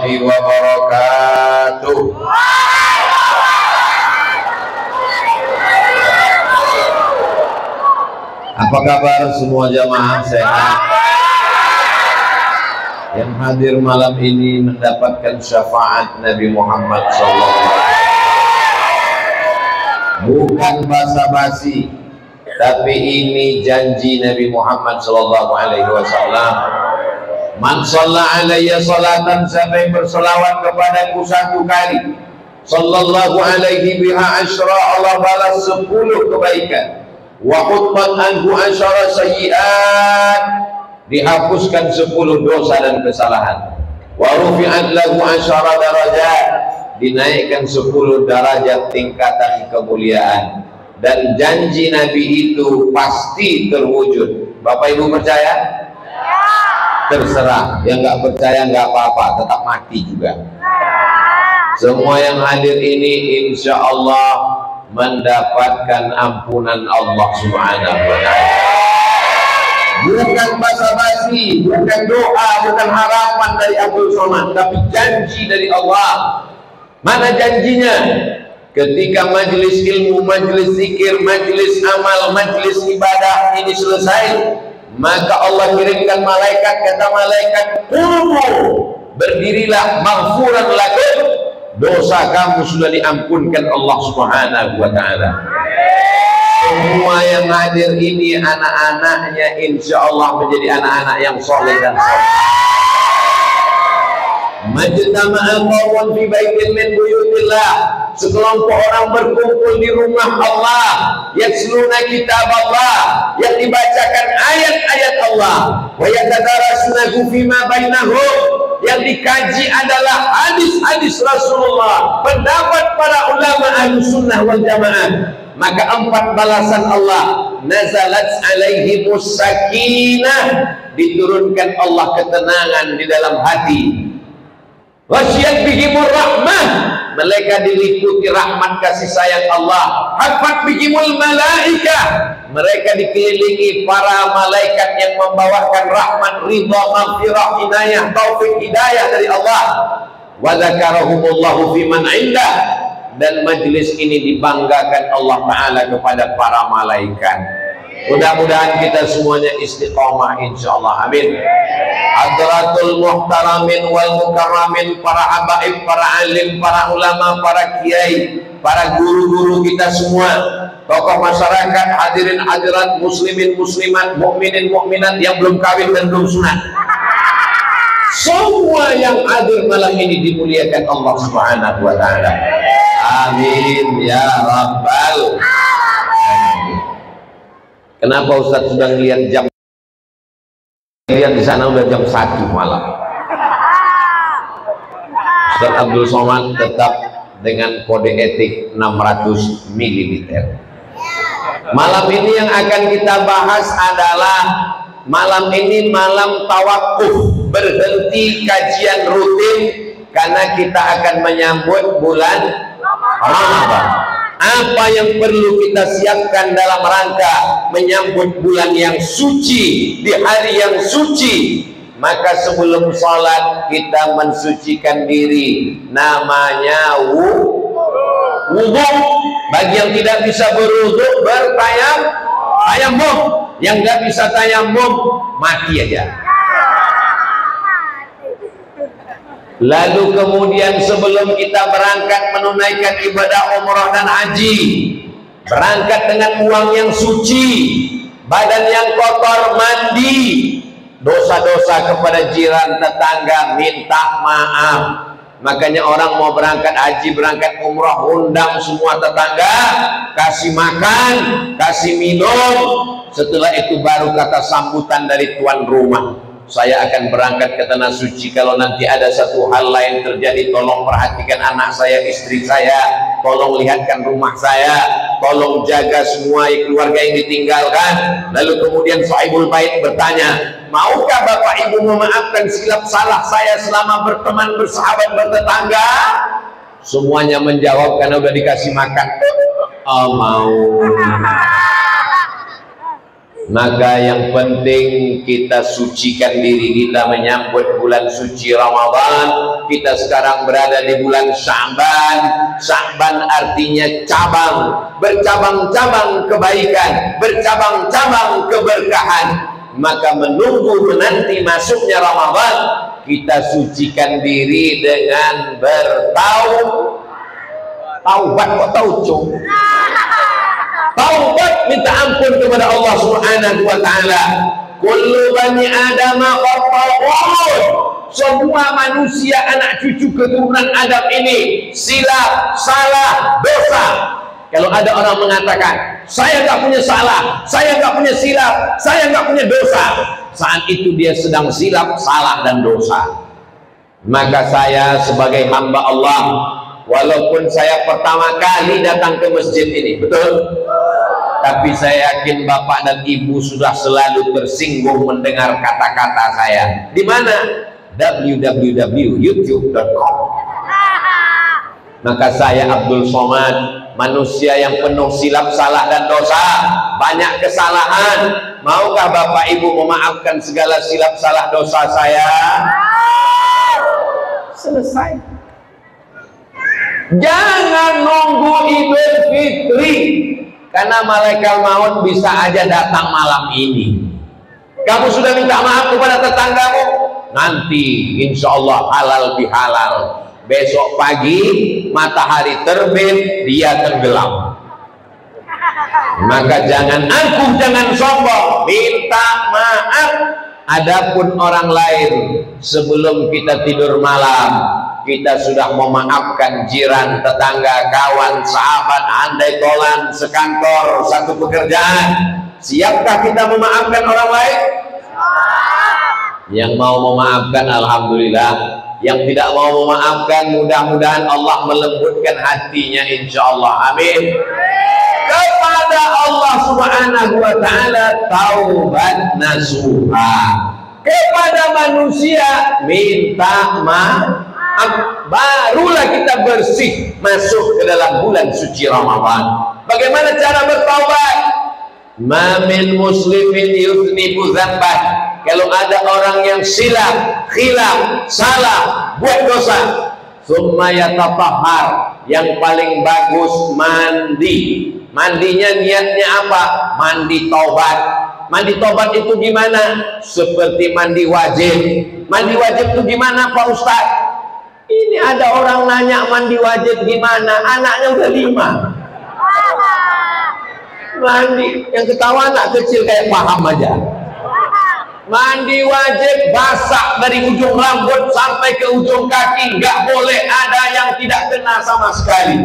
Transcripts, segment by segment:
warahmatullahi wabarakatuh. Apa kabar semua jamaah sehat? Yang hadir malam ini mendapatkan syafaat Nabi Muhammad SAW. Bukan basa-basi, tapi ini janji Nabi Muhammad SAW. Man shalla alayya salatan, siapa yang berselawat kepadaku satu kali, sallallahu alaihi biha asyra, Allah balas 10 kebaikan. Wa hutbat anhu asyara sayyi'at, dihapuskan 10 dosa dan kesalahan. Wa rufi'at lahu asyara darajat, dinaikkan 10 derajat tingkatan kemuliaan. Dan janji Nabi itu pasti terwujud. Bapak Ibu percaya? Terserah, yang nggak percaya nggak apa-apa, tetap mati juga. Semua yang hadir ini insya Allah mendapatkan ampunan Allah Subhanahu wa Ta'ala. Bukan basa-basi, bukan doa, bukan harapan dari Abdul Somad, tapi janji dari Allah. Mana janjinya? Ketika majelis ilmu, majelis zikir, majelis amal, majelis ibadah ini selesai, maka Allah kirimkan malaikat, kata malaikat, berdirilah, maghfuran lakum, dosa kamu sudah diampunkan Allah Subhanahu wa Ta'ala. Semua yang hadir ini anak-anaknya insya Allah menjadi anak-anak yang soleh dan soleh. Majtama'a qawmun fi baitin min buyutillah, sekelompok orang berkumpul di rumah Allah, yatsluna kitab Allah, yang dibacakan ayat-ayat Allah, wa yatadarasunahu fima bainahum, yang dikaji adalah hadis-hadis Rasulullah, pendapat para ulama Ahlussunnah wal Jamaah. Maka 4 balasan Allah, nazalat alaihimus sakinah, diturunkan Allah ketenangan di dalam hati. Wasyiyat bihimur rahmah, mereka diliputi rahmat kasih sayang Allah. Hafat bihimul malaikah, mereka dikelilingi para malaikat yang membawakan rahmat, ridha, maghfirah, inayah, taufik, hidayah dari Allah. Wa dzakarahumullahu fiman indah, dan majlis ini dibanggakan Allah Ta'ala kepada para malaikat. Mudah-mudahan kita semuanya istiqomah insyaallah, amin. Hadratul muhtaramin wal mukarramin, para habaib, para alim, para ulama, para kiai, para guru-guru kita semua, tokoh masyarakat, hadirin hadirat, muslimin muslimat, mukminin mukminat yang belum kawin dan belum sunat, semua yang hadir malam ini dimuliakan Allah Subhanahu wa Ta'ala, amin ya rabbal. Kenapa Ustaz sudah lihat jam? Lihat di sana udah jam 1 malam. Ustaz Abdul Somad tetap dengan kode etik 600 ml. Malam ini yang akan kita bahas adalah malam ini malam tawakuf, berhenti kajian rutin karena kita akan menyambut bulan Ramadan. Apa yang perlu kita siapkan dalam rangka menyambut bulan yang suci, di hari yang suci? Maka sebelum sholat kita mensucikan diri, namanya wudhu. Bagi yang tidak bisa berwudhu, bertayamum. Yang nggak bisa tayamum, mati aja. Lalu kemudian sebelum kita berangkat menunaikan ibadah umrah dan haji, berangkat dengan uang yang suci, badan yang kotor, mandi, dosa-dosa kepada jiran tetangga, minta maaf. Makanya orang mau berangkat haji, berangkat umrah, undang semua tetangga, kasih makan, kasih minum. Setelah itu baru kata sambutan dari tuan rumah, saya akan berangkat ke tanah suci. Kalau nanti ada satu hal lain terjadi, tolong perhatikan anak saya, istri saya, tolong lihatkan rumah saya, tolong jaga semua keluarga yang ditinggalkan. Lalu kemudian sahibul bait bertanya, maukah Bapak Ibu memaafkan silap salah saya selama berteman, bersahabat, bertetangga? Semuanya menjawab karena udah dikasih makan. Oh, mau. Maka yang penting kita sucikan diri kita menyambut bulan suci Ramadan. Kita sekarang berada di bulan Sya'ban. Sya'ban artinya cabang, bercabang-cabang kebaikan, bercabang-cabang keberkahan. Maka menunggu menanti masuknya Ramadan, kita sucikan diri dengan taubat. Kok taubat? Taubat, minta ampun kepada Allah Subhanahu wa taala. Kullu bani Adam khata'un. Semua manusia anak cucu keturunan Adam ini silap, salah, dosa. Kalau ada orang mengatakan, saya nggak punya salah, saya nggak punya silap, saya nggak punya dosa, saat itu dia sedang silap, salah, dan dosa. Maka saya sebagai hamba Allah, walaupun saya pertama kali datang ke masjid ini, betul? Tapi saya yakin Bapak dan Ibu sudah selalu tersinggung mendengar kata-kata saya. Di mana? www.youtube.com. Maka saya Abdul Somad, manusia yang penuh silap, salah, dan dosa, banyak kesalahan. Maukah Bapak Ibu memaafkan segala silap, salah, dosa saya? Selesai. Jangan nunggu Idul Fitri, karena malaikat maut bisa aja datang malam ini. Kamu sudah minta maaf kepada tetanggamu, nanti insya Allah halal bihalal. Besok pagi matahari terbit, dia tenggelam. Maka jangan angkuh, jangan sombong, minta maaf. Adapun orang lain, sebelum kita tidur malam, kita sudah memaafkan jiran, tetangga, kawan, sahabat, andai tolan, sekantor, satu pekerjaan. Siapkah kita memaafkan orang lain? Yang mau memaafkan, alhamdulillah. Yang tidak mau memaafkan, mudah-mudahan Allah melembutkan hatinya, insya Allah. Amin. Kepada Allah Subhanahu wa ta'ala taubat nasuha. Kepada manusia minta maaf. Barulah kita bersih masuk ke dalam bulan suci Ramadan. Bagaimana cara bertaubat? Ma min muslimin yuznibu dzamban. Kalau ada orang yang silap, khilaf, salah, buat dosa, summa yatatahhar, yang paling bagus mandi. Mandinya niatnya apa? Mandi taubat. Mandi taubat itu gimana? Seperti mandi wajib. Mandi wajib itu gimana Pak Ustadz? Ini ada orang nanya mandi wajib gimana? Anaknya udah 5. Mandi, yang ketawa anak kecil kayak paham aja. Mandi wajib basah dari ujung rambut sampai ke ujung kaki. Nggak boleh ada yang tidak kena sama sekali.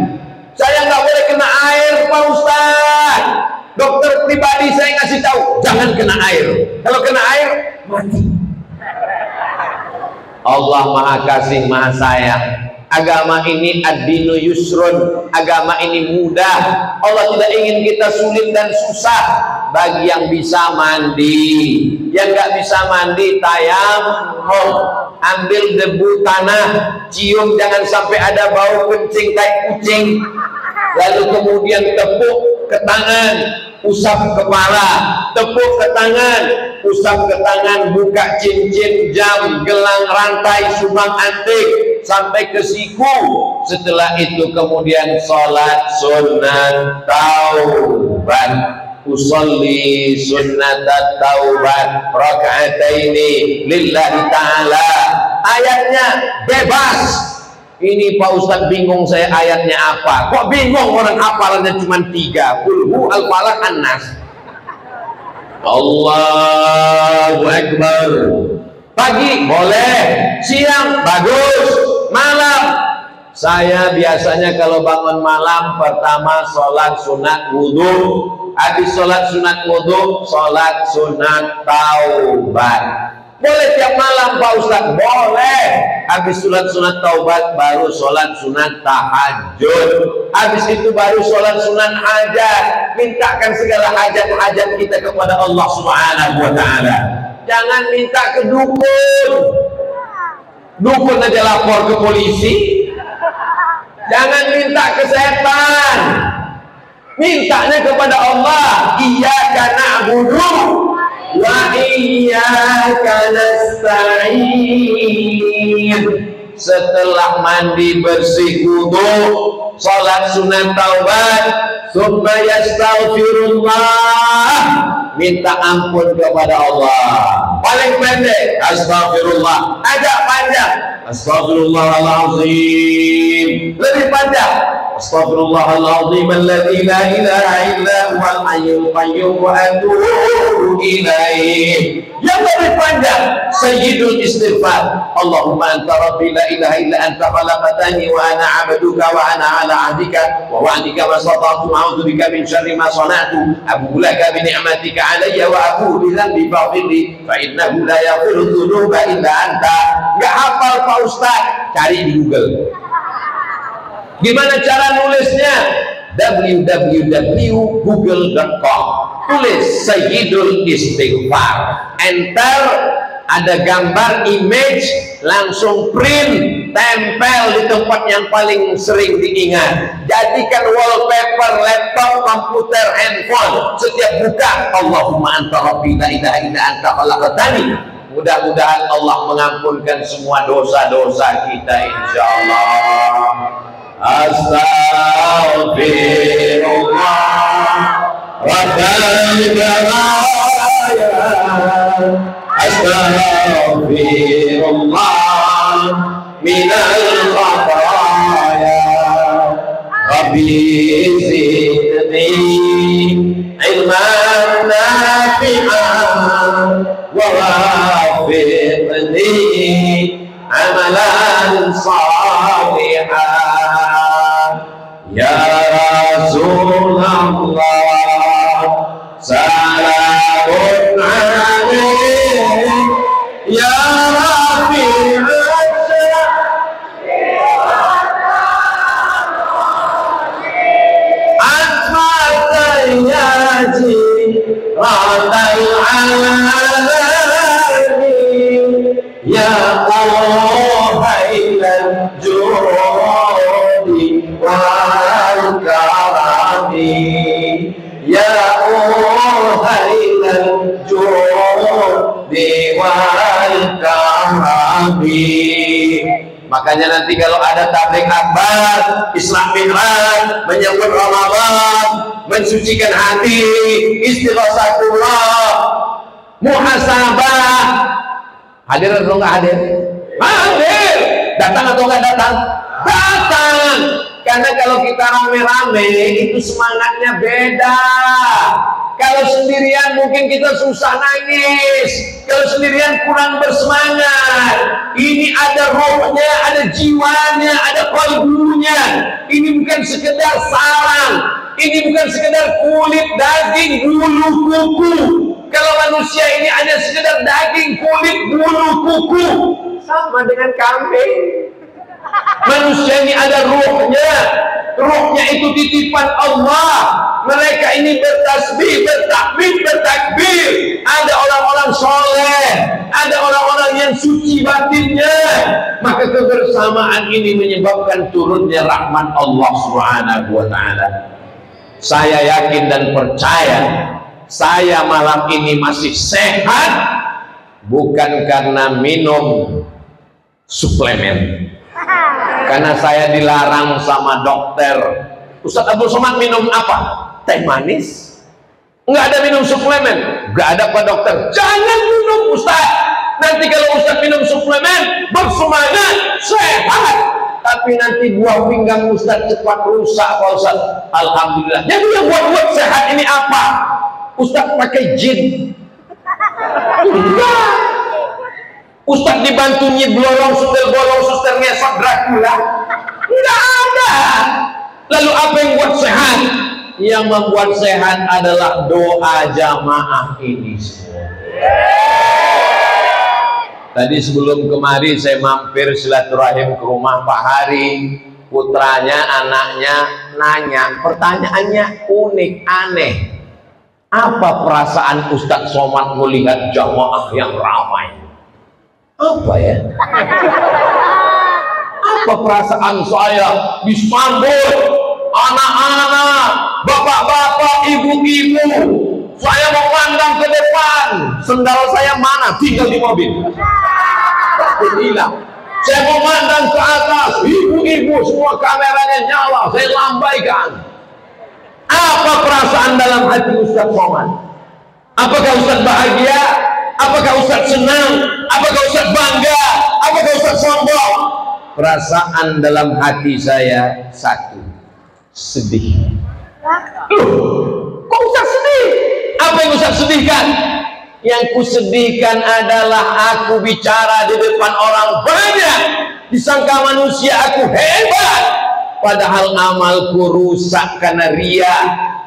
Saya nggak boleh kena air Pak Ustaz. Dokter pribadi saya ngasih tahu, jangan kena air. Kalau kena air, mati. Allah Maha Kasih, Maha Sayang. Agama ini ad-dinu yusrun, agama ini mudah. Allah tidak ingin kita sulit dan susah. Bagi yang bisa mandi, yang nggak bisa mandi tayamum, ambil debu tanah, cium, jangan sampai ada bau kencing tai kucing. Lalu kemudian tepuk ke tangan, usap kepala, tepuk ke tangan, usap ke tangan, buka cincin, jam, gelang, rantai, sumbang antik sampai ke siku. Setelah itu kemudian sholat sunat taubat. Usolli sunnatat taubat raka'ataini lillahi ta'ala. Ayatnya bebas. Ini Pak Ustadz bingung saya ayatnya apa. Kok bingung, orang hafalannya cuma 3. Qul al-falaq an-nas. Allahu Akbar. Pagi boleh, siang bagus, malam. Saya biasanya kalau bangun malam pertama sholat sunat wudhu. Habis sholat sunat wudhu, sholat sunat taubat. Boleh tiap malam Pak Ustadz? Boleh. Habis sholat sunat taubat baru sholat sunat tahajud. Habis itu baru sholat sunat hajat. Mintakan segala hajat-hajat kita kepada Allah Subhanahu wa ta'ala. Jangan minta ke dukun. Dukun aja lapor ke polisi. Jangan minta ke setan. Mintanya kepada Allah, iyyaka na'budu wa iyyaka nasta'in. Setelah mandi bersih wudu, salat sunat taubat, tsumma yastaghfirullah, minta ampun kepada Allah. Paling pendek astagfirullah, agak panjang astaghfirullahalazim, lebih panjang astaghfirullahalazim alladzi la ilaha illa huwal hayyul qayyum wa atubu ilaih. Yang lebih panjang sayyidul istighfar, Allahumma anta rabbi la ilaha illa anta khalaqtani wa ana 'abduka wa ana 'ala 'ahdika wa wa'dika ma stata'tu a'udzu bika min syarri ma sana'tu abu'u laka bi ni'matika 'alayya wa abu'u bi dhanbi faghfirli fa innahu la yaghfiru dzunuba illa anta. Enggak hafal Pak Ustaz, cari di Google. Gimana cara nulisnya? www.google.com, tulis Sayyidul Istighfar, enter, ada gambar, image, langsung print, tempel di tempat yang paling sering diingat. Jadikan wallpaper laptop, komputer, handphone. Setiap buka, Allahumma anta rabbi la ilaha illa anta khalaqtani. Mudah-mudahan Allah mengampunkan semua dosa-dosa kita, insyaallah. Astaghfirullah Rabbal baraya, astaghfirullah minal khataya, Rabbi zidni ilman nafi'an wa wafiqni amalan salihan. Ya Rasulullah salamun alaik ya Rafi'ah atmata ya jiratal alamin ya Qahailan judi wal karami ya Qahailan judi wal karami. Makanya nanti kalau ada tabligh akbar, Isra Mi'raj, menyambut Ramadan, mensucikan hati, istighatsatullah, muhasabah, hadir atau enggak hadir? Hadir. Datang atau enggak datang? Datang. Karena kalau kita rame-rame itu semangatnya beda. Kalau sendirian mungkin kita susah nangis. Kalau sendirian kurang bersemangat. Ini ada rohnya, ada jiwanya, ada qalbunya. Ini bukan sekedar sarang. Ini bukan sekedar kulit, daging, bulu, kuku. Kalau manusia ini hanya sekedar daging, kulit, bulu, kuku, sama dengan kambing. Manusia ini ada ruhnya. Ruhnya itu titipan Allah. Mereka ini bertasbih, bertakbir, bertakbir. Ada orang-orang soleh, ada orang-orang yang suci batinnya. Maka kebersamaan ini menyebabkan turunnya rahmat Allah Subhanahu wa ta'ala. Saya yakin dan percaya, saya malam ini masih sehat bukan karena minum suplemen. Karena saya dilarang sama dokter. Ustaz Abdul Somad minum apa? Teh manis. Enggak ada minum suplemen. Enggak ada Pak dokter. Jangan minum Ustaz. Nanti kalau Ustaz minum suplemen, bersemangat, sehat. Tapi nanti buah pinggang Ustaz cepat rusak Pak Ustaz. Alhamdulillah. Yang buat sehat ini apa? Ustaz pakai jin. Enggak. Ustaz dibantu nyiblorong, suster bolong, suster ngesot Dracula. Enggak ada. Lalu apa yang buat sehat? Yang membuat sehat adalah doa jamaah ini semua. Tadi sebelum kemari saya mampir silaturahim ke rumah Pak Hari. Putranya, anaknya nanya, pertanyaannya unik, aneh. Apa perasaan Ustadz Somad melihat jamaah yang ramai? Apa ya? Apa perasaan saya disambut anak-anak, bapak-bapak, ibu-ibu, saya mau pandang ke depan, sendal saya mana? Tinggal di mobil. Hilang. Saya mau pandang ke atas, ibu-ibu semua kameranya nyala, saya lambaikan. Apa perasaan dalam hati Ustaz Somad? Apakah Ustaz bahagia? Apakah Ustaz senang? Apakah Ustaz bangga? Apakah Ustaz sombong? Perasaan dalam hati saya satu, sedih. Kok Ustaz sedih? Apa yang Ustaz sedihkan? Yang kusedihkan adalah aku bicara di depan orang banyak, disangka manusia aku hebat, padahal amalku rusak karena ria,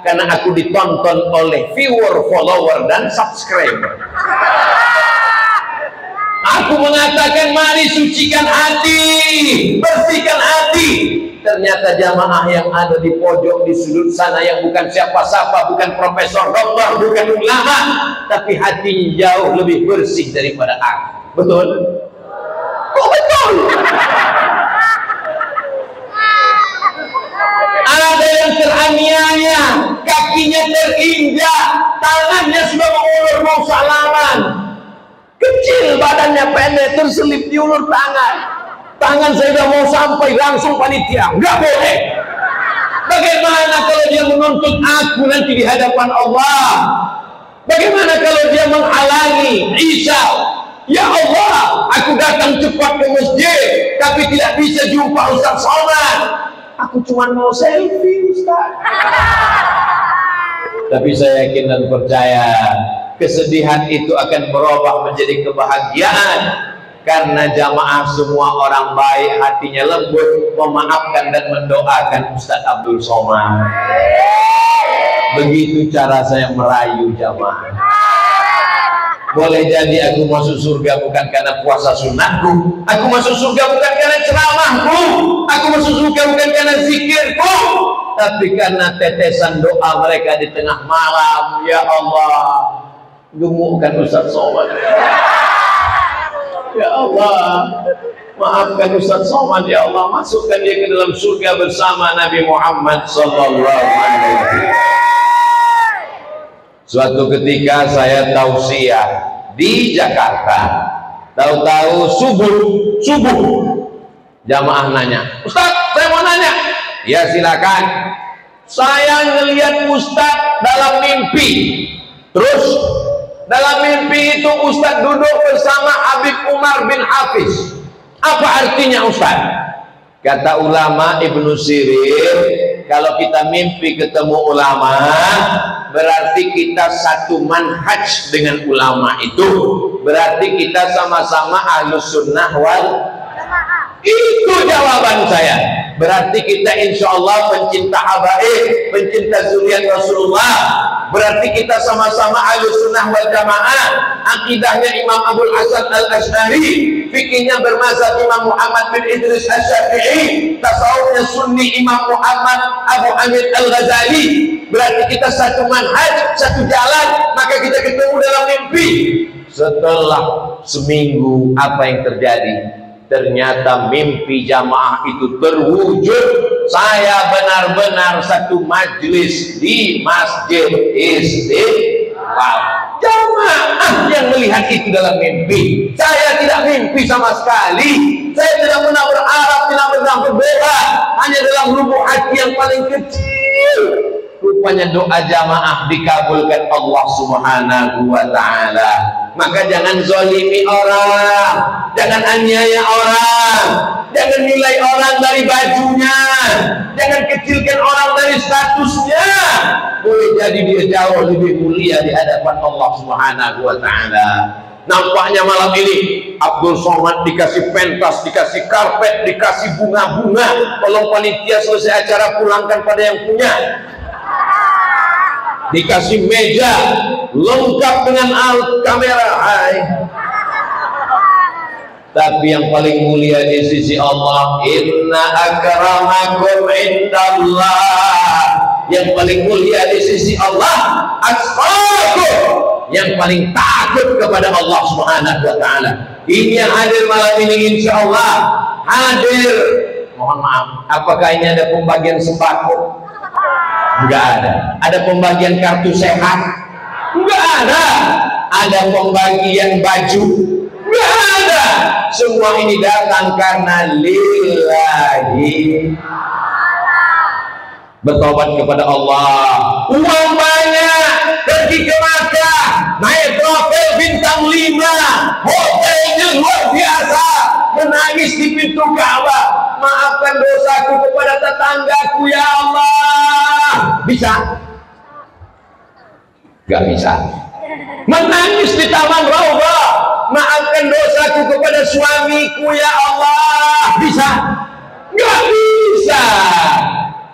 karena aku ditonton oleh viewer, follower, dan subscriber. Aku mengatakan mari sucikan hati, bersihkan hati. Ternyata jamaah yang ada di pojok di sudut sana yang bukan siapa-siapa, bukan profesor, doktor, bukan ulama, tapi hatinya jauh lebih bersih daripada aku. Betul? Kok betul? Ada yang teraniaya, kakinya terinjak, tangannya sudah mengulur mau salaman. Kecil badannya pendek terselip di ulur tangan. Tangan saya sudah mau sampai langsung panitia, nggak boleh. Bagaimana kalau dia menuntut aku nanti di hadapan Allah? Bagaimana kalau dia menghalangi Isa? Ya Allah, aku datang cepat ke masjid, tapi tidak bisa jumpa Ustaz Somad. Aku cuma mau selfie, Ustaz. Tapi saya yakin dan percaya kesedihan itu akan berubah menjadi kebahagiaan. Karena jamaah semua orang baik, hatinya lembut, memaafkan dan mendoakan Ustaz Abdul Somad. Begitu cara saya merayu jamaah. Boleh jadi aku masuk surga bukan karena puasa sunnahku, aku masuk surga bukan karena ceramahku, aku masuk surga bukan karena zikirku, tapi karena tetesan doa mereka di tengah malam. Ya Allah, gemukkan Ustaz Somad. Ya Allah, maafkan Ustaz Somad. Ya Allah, masukkan dia ke dalam surga bersama Nabi Muhammad sallallahu alaihi wasallam. Suatu ketika saya tausiah di Jakarta, tahu-tahu subuh jamaah nanya, Ustaz, saya mau nanya. Ya silakan. Saya ngelihat Ustaz dalam mimpi. Terus dalam mimpi itu Ustaz duduk bersama Habib Umar bin Hafiz. Apa artinya Ustaz? Kata ulama Ibnu Sirin, kalau kita mimpi ketemu ulama, berarti kita satu manhaj dengan ulama itu. Berarti kita sama-sama ahlus sunnah wal jamaah. Itu jawaban saya. Berarti kita insya Allah pencinta habaib, pencinta zuriat Rasulullah. Berarti kita sama-sama ahlus sunnah wal jamaah. Akidahnya Imam Abul Hasan al-Asy'ari, fikihnya bermazhab Imam Muhammad bin Idris Asy-Syafi'i, tasawufnya sunni Imam Muhammad Abu Hamid al-Ghazali. Berarti kita satu manhaj, satu jalan, maka kita ketemu dalam mimpi. Setelah seminggu, apa yang terjadi? Ternyata mimpi jamaah itu terwujud. Saya benar-benar satu majlis di Masjid Istiqlal. Jamaah yang melihat itu dalam mimpi. Saya tidak mimpi sama sekali. Saya tidak pernah berharap, tidak pernah berdoa. Hanya dalam lubuk hati yang paling kecil, rupanya doa jamaah dikabulkan Allah Subhanahu wa ta'ala. Maka jangan zalimi orang, jangan aniaya orang, jangan nilai orang dari bajunya, jangan kecilkan orang dari statusnya. Boleh jadi dia jauh lebih mulia di hadapan Allah Subhanahu wa ta'ala. Nampaknya malam ini Abdul Somad dikasih pentas, dikasih karpet, dikasih bunga-bunga. Tolong panitia selesai acara pulangkan pada yang punya. Dikasih meja lengkap dengan alat kamera. Hai. Tapi yang paling mulia di sisi Allah, inna akramakum indallah. Yang paling mulia di sisi Allah, atqakum, yang paling takut kepada Allah Subhanahu wa ta'ala. Ini yang hadir malam ini insya Allah hadir. Mohon maaf, apakah ini ada pembagian sembako? Enggak ada. Ada pembagian kartu sehat? Enggak ada. Ada pembagian baju? Enggak ada. Semua ini datang karena lillahi. Bertobat kepada Allah. Uang banyak, pergi ke Makkah, naik travel bintang 5, hotelnya luar biasa, menangis di pintu Ka'bah. Maafkan dosaku kepada tetanggaku ya Allah. Bisa? Gak bisa. Menangis di Taman Raudhah, maafkan dosaku kepada suamiku ya Allah. Bisa? Gak bisa.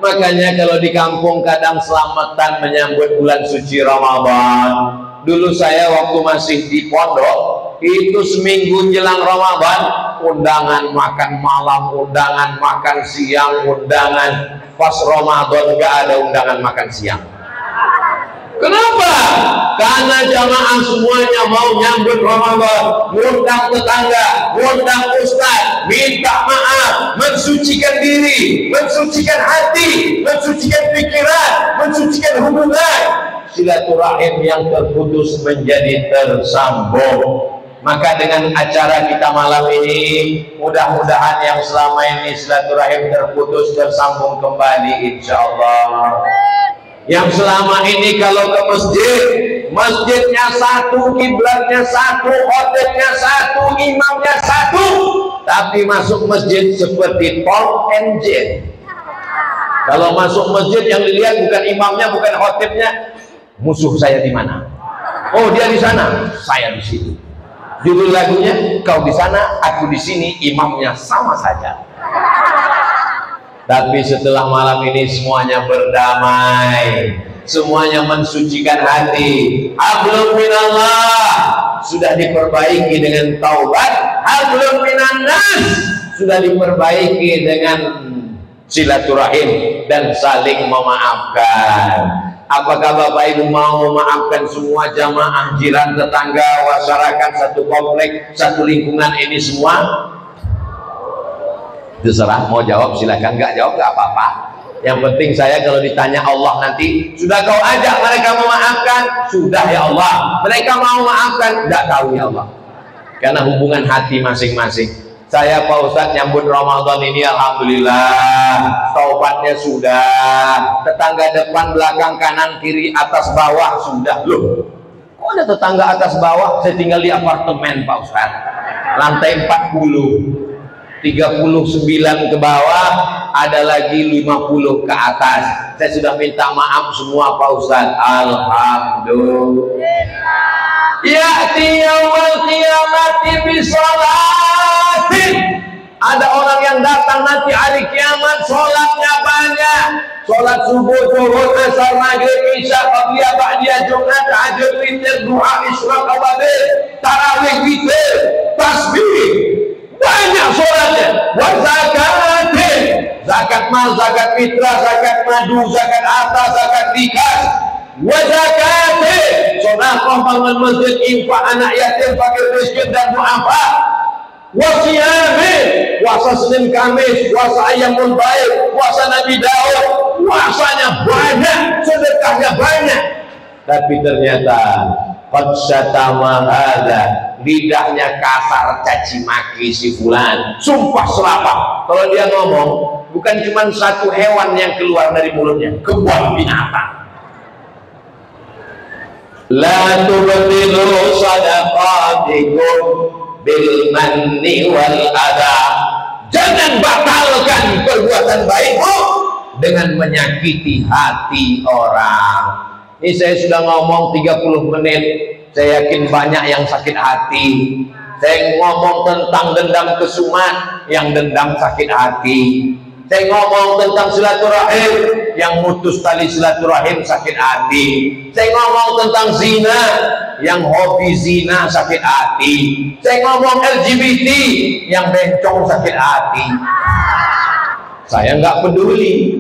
Makanya kalau di kampung kadang selamatan menyambut bulan suci Ramadan. Dulu saya waktu masih di pondok, itu seminggu jelang Ramadan, undangan makan malam, undangan makan siang, undangan. Pas Ramadan gak ada undangan makan siang. Kenapa? Karena jamaah semuanya mau nyambut Ramadan, ngundang tetangga, ngundang ustaz, minta maaf, mensucikan diri, mensucikan hati, mensucikan pikiran, mensucikan hubungan. Silaturahim yang terputus menjadi tersambung. Maka dengan acara kita malam ini, mudah-mudahan yang selama ini silaturahim terputus tersambung kembali, insya Allah. Yang selama ini kalau ke masjid, masjidnya satu, kiblatnya satu, khotibnya satu, imamnya satu, tapi masuk masjid seperti Tom and Jerry. Kalau masuk masjid yang dilihat bukan imamnya, bukan khotibnya, musuh saya di mana? Oh, dia di sana, saya di sini. Judul lagunya, kau di sana, aku di sini, imamnya sama saja. Tapi setelah malam ini semuanya berdamai, semuanya mensucikan hati. Hablum minallah sudah diperbaiki dengan taubat, hablum minannas sudah diperbaiki dengan silaturahim dan saling memaafkan. Apakah Bapak Ibu mau memaafkan semua jamaah, jiran, tetangga, masyarakat, satu komplek, satu lingkungan ini semua? Terserah, mau jawab silakan, nggak jawab nggak apa-apa. Yang penting saya kalau ditanya Allah nanti, sudah kau ajak mereka memaafkan? Sudah ya Allah. Mereka mau maafkan? Nggak tahu ya Allah. Karena hubungan hati masing-masing. Saya Pak Ustadz nyambut Ramadan ini alhamdulillah, taubatnya sudah, tetangga depan, belakang, kanan, kiri, atas, bawah sudah. Loh, kok ada tetangga atas bawah? Saya tinggal di apartemen Pak Ustadz, lantai 40. 39 ke bawah, ada lagi 50 ke atas. Saya sudah minta maaf semua Pak Ustadz. Alhamdulillah. Ya'ti yaumul qiyamati bisolatin. Ada orang yang datang nanti hari kiamat, sholatnya banyak. Sholat subuh, zuhur, asar, maghrib, isya, qabliyah, ba'diyah, Jumat, tahajud, witir, duha, isyraq, qabadir, tarawih, witir, tasbih. Banyak sholatnya. Wa zakatin, zakat mal, zakat fitrah, zakat madu, zakat harta, zakat dikas. Wa zakatin, sedekah, bangun masjid, infak anak yatim, fakir miskin dan du'afa. Wa siyamin, puasa Senin Kamis, puasa Ayyamul Bid, puasa Nabi Daud. Puasanya banyak, sedekahnya banyak. Tapi ternyata qad syatama hadza, lidahnya kasar, caci maki si fulan, sumpah serapah. Kalau dia ngomong, bukan cuma satu hewan yang keluar dari mulutnya, kebun binatang. La tubtilu sadaqatikum bil manni wal adha. Jangan batalkan perbuatan baikmu dengan menyakiti hati orang. Ini saya sudah ngomong 30 menit. Saya yakin banyak yang sakit hati. Saya ngomong tentang dendam kesumat, yang dendam sakit hati. Saya ngomong tentang silaturahim, yang mutus tali silaturahim sakit hati. Saya ngomong tentang zina, yang hobi zina sakit hati. Saya ngomong LGBT, yang bencong sakit hati. Saya nggak peduli.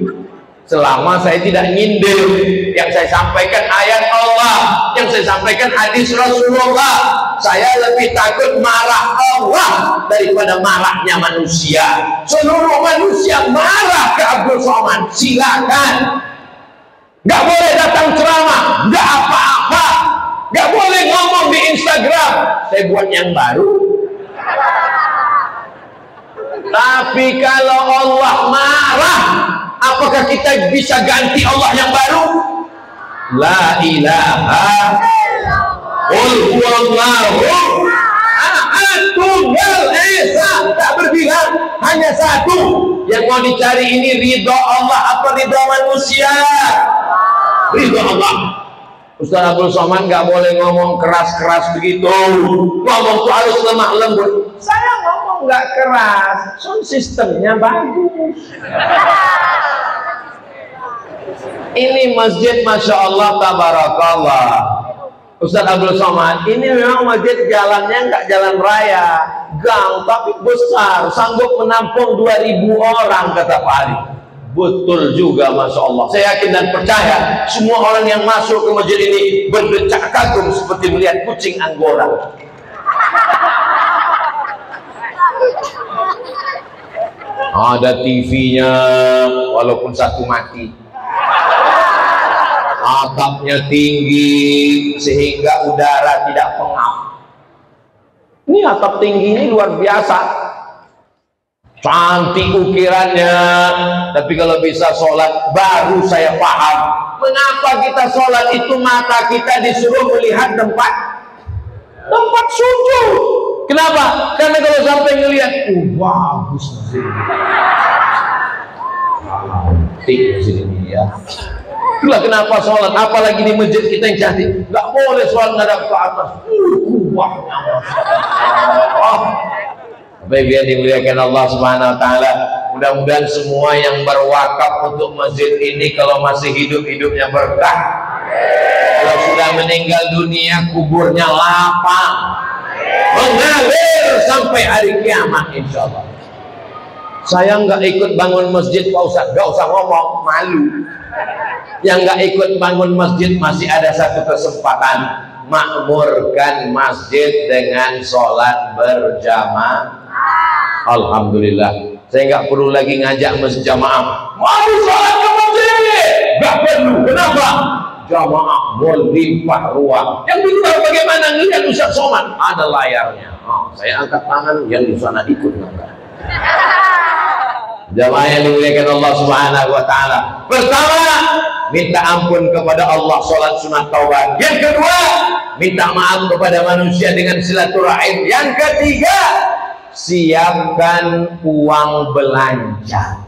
Selama saya tidak nyindir, yang saya sampaikan ayat Allah, yang saya sampaikan hadis Rasulullah. Saya lebih takut marah Allah daripada marahnya manusia. Seluruh manusia marah ke Abdul Somad, silakan. Nggak boleh datang ceramah, nggak apa-apa. Nggak boleh ngomong di Instagram, saya buat yang baru. Tapi kalau Allah marah, apakah kita bisa ganti Allah yang baru? La ilaha qul huwallahu ahad, tunggal esa, tak berbilang, hanya satu. Yang mau dicari ini ridho Allah apa ridho manusia? Ridho Allah. Ustaz Abdul Somad nggak boleh ngomong keras-keras begitu. Ngomong tuh harus lemah lembut. Saya ngomong nggak keras, sound sistemnya bagus. Ini masjid Masya Allah tabarakallah. Ustaz Abdul Somad, ini memang masjid jalannya nggak jalan raya, gang tapi besar, sanggup menampung 2000 orang kata Pak Ali. Betul juga Masya Allah. Saya yakin dan percaya semua orang yang masuk ke masjid ini berdecak kagum seperti melihat kucing Anggora. Ada TV-nya walaupun satu mati. Atapnya tinggi sehingga udara tidak pengap. Ini atap tinggi ini luar biasa. Cantik ukirannya, tapi kalau bisa sholat baru saya paham mengapa kita sholat itu mata kita disuruh melihat tempat sujud. Kenapa? Karena kalau sampai ngelihat, bagus cantik sini ya. Itulah kenapa sholat, apalagi di masjid kita yang cantik, nggak boleh sholat ngadap ke atas. Kuahnya Baik yang dimuliakan Allah Subhanahu wa taala, mudah-mudahan semua yang berwakaf untuk masjid ini kalau masih hidup-hidupnya berkah. Kalau sudah meninggal dunia kuburnya lapang. Mengalir sampai hari kiamat insyaallah. Saya nggak ikut bangun masjid Pak Ustaz, nggak usah ngomong, malu. Yang nggak ikut bangun masjid masih ada satu kesempatan, makmurkan masjid dengan sholat berjamaah. Alhamdulillah, saya nggak perlu lagi ngajak masjid jamaah. Mari sholat ke masjid, nggak perlu. Kenapa? Jamaah melimpah ruang. Yang bingung bagaimana ngelihat Ustaz Somad? Ada layarnya. Saya angkat tangan, yang di sana ikut ngangkat. Jamaah yang dimuliakan Allah Subhanahu wa taala. Pertama, minta ampun kepada Allah, sholat sunat taubat. Yang kedua, minta maaf kepada manusia dengan silaturahim. Yang ketiga, siapkan uang belanja.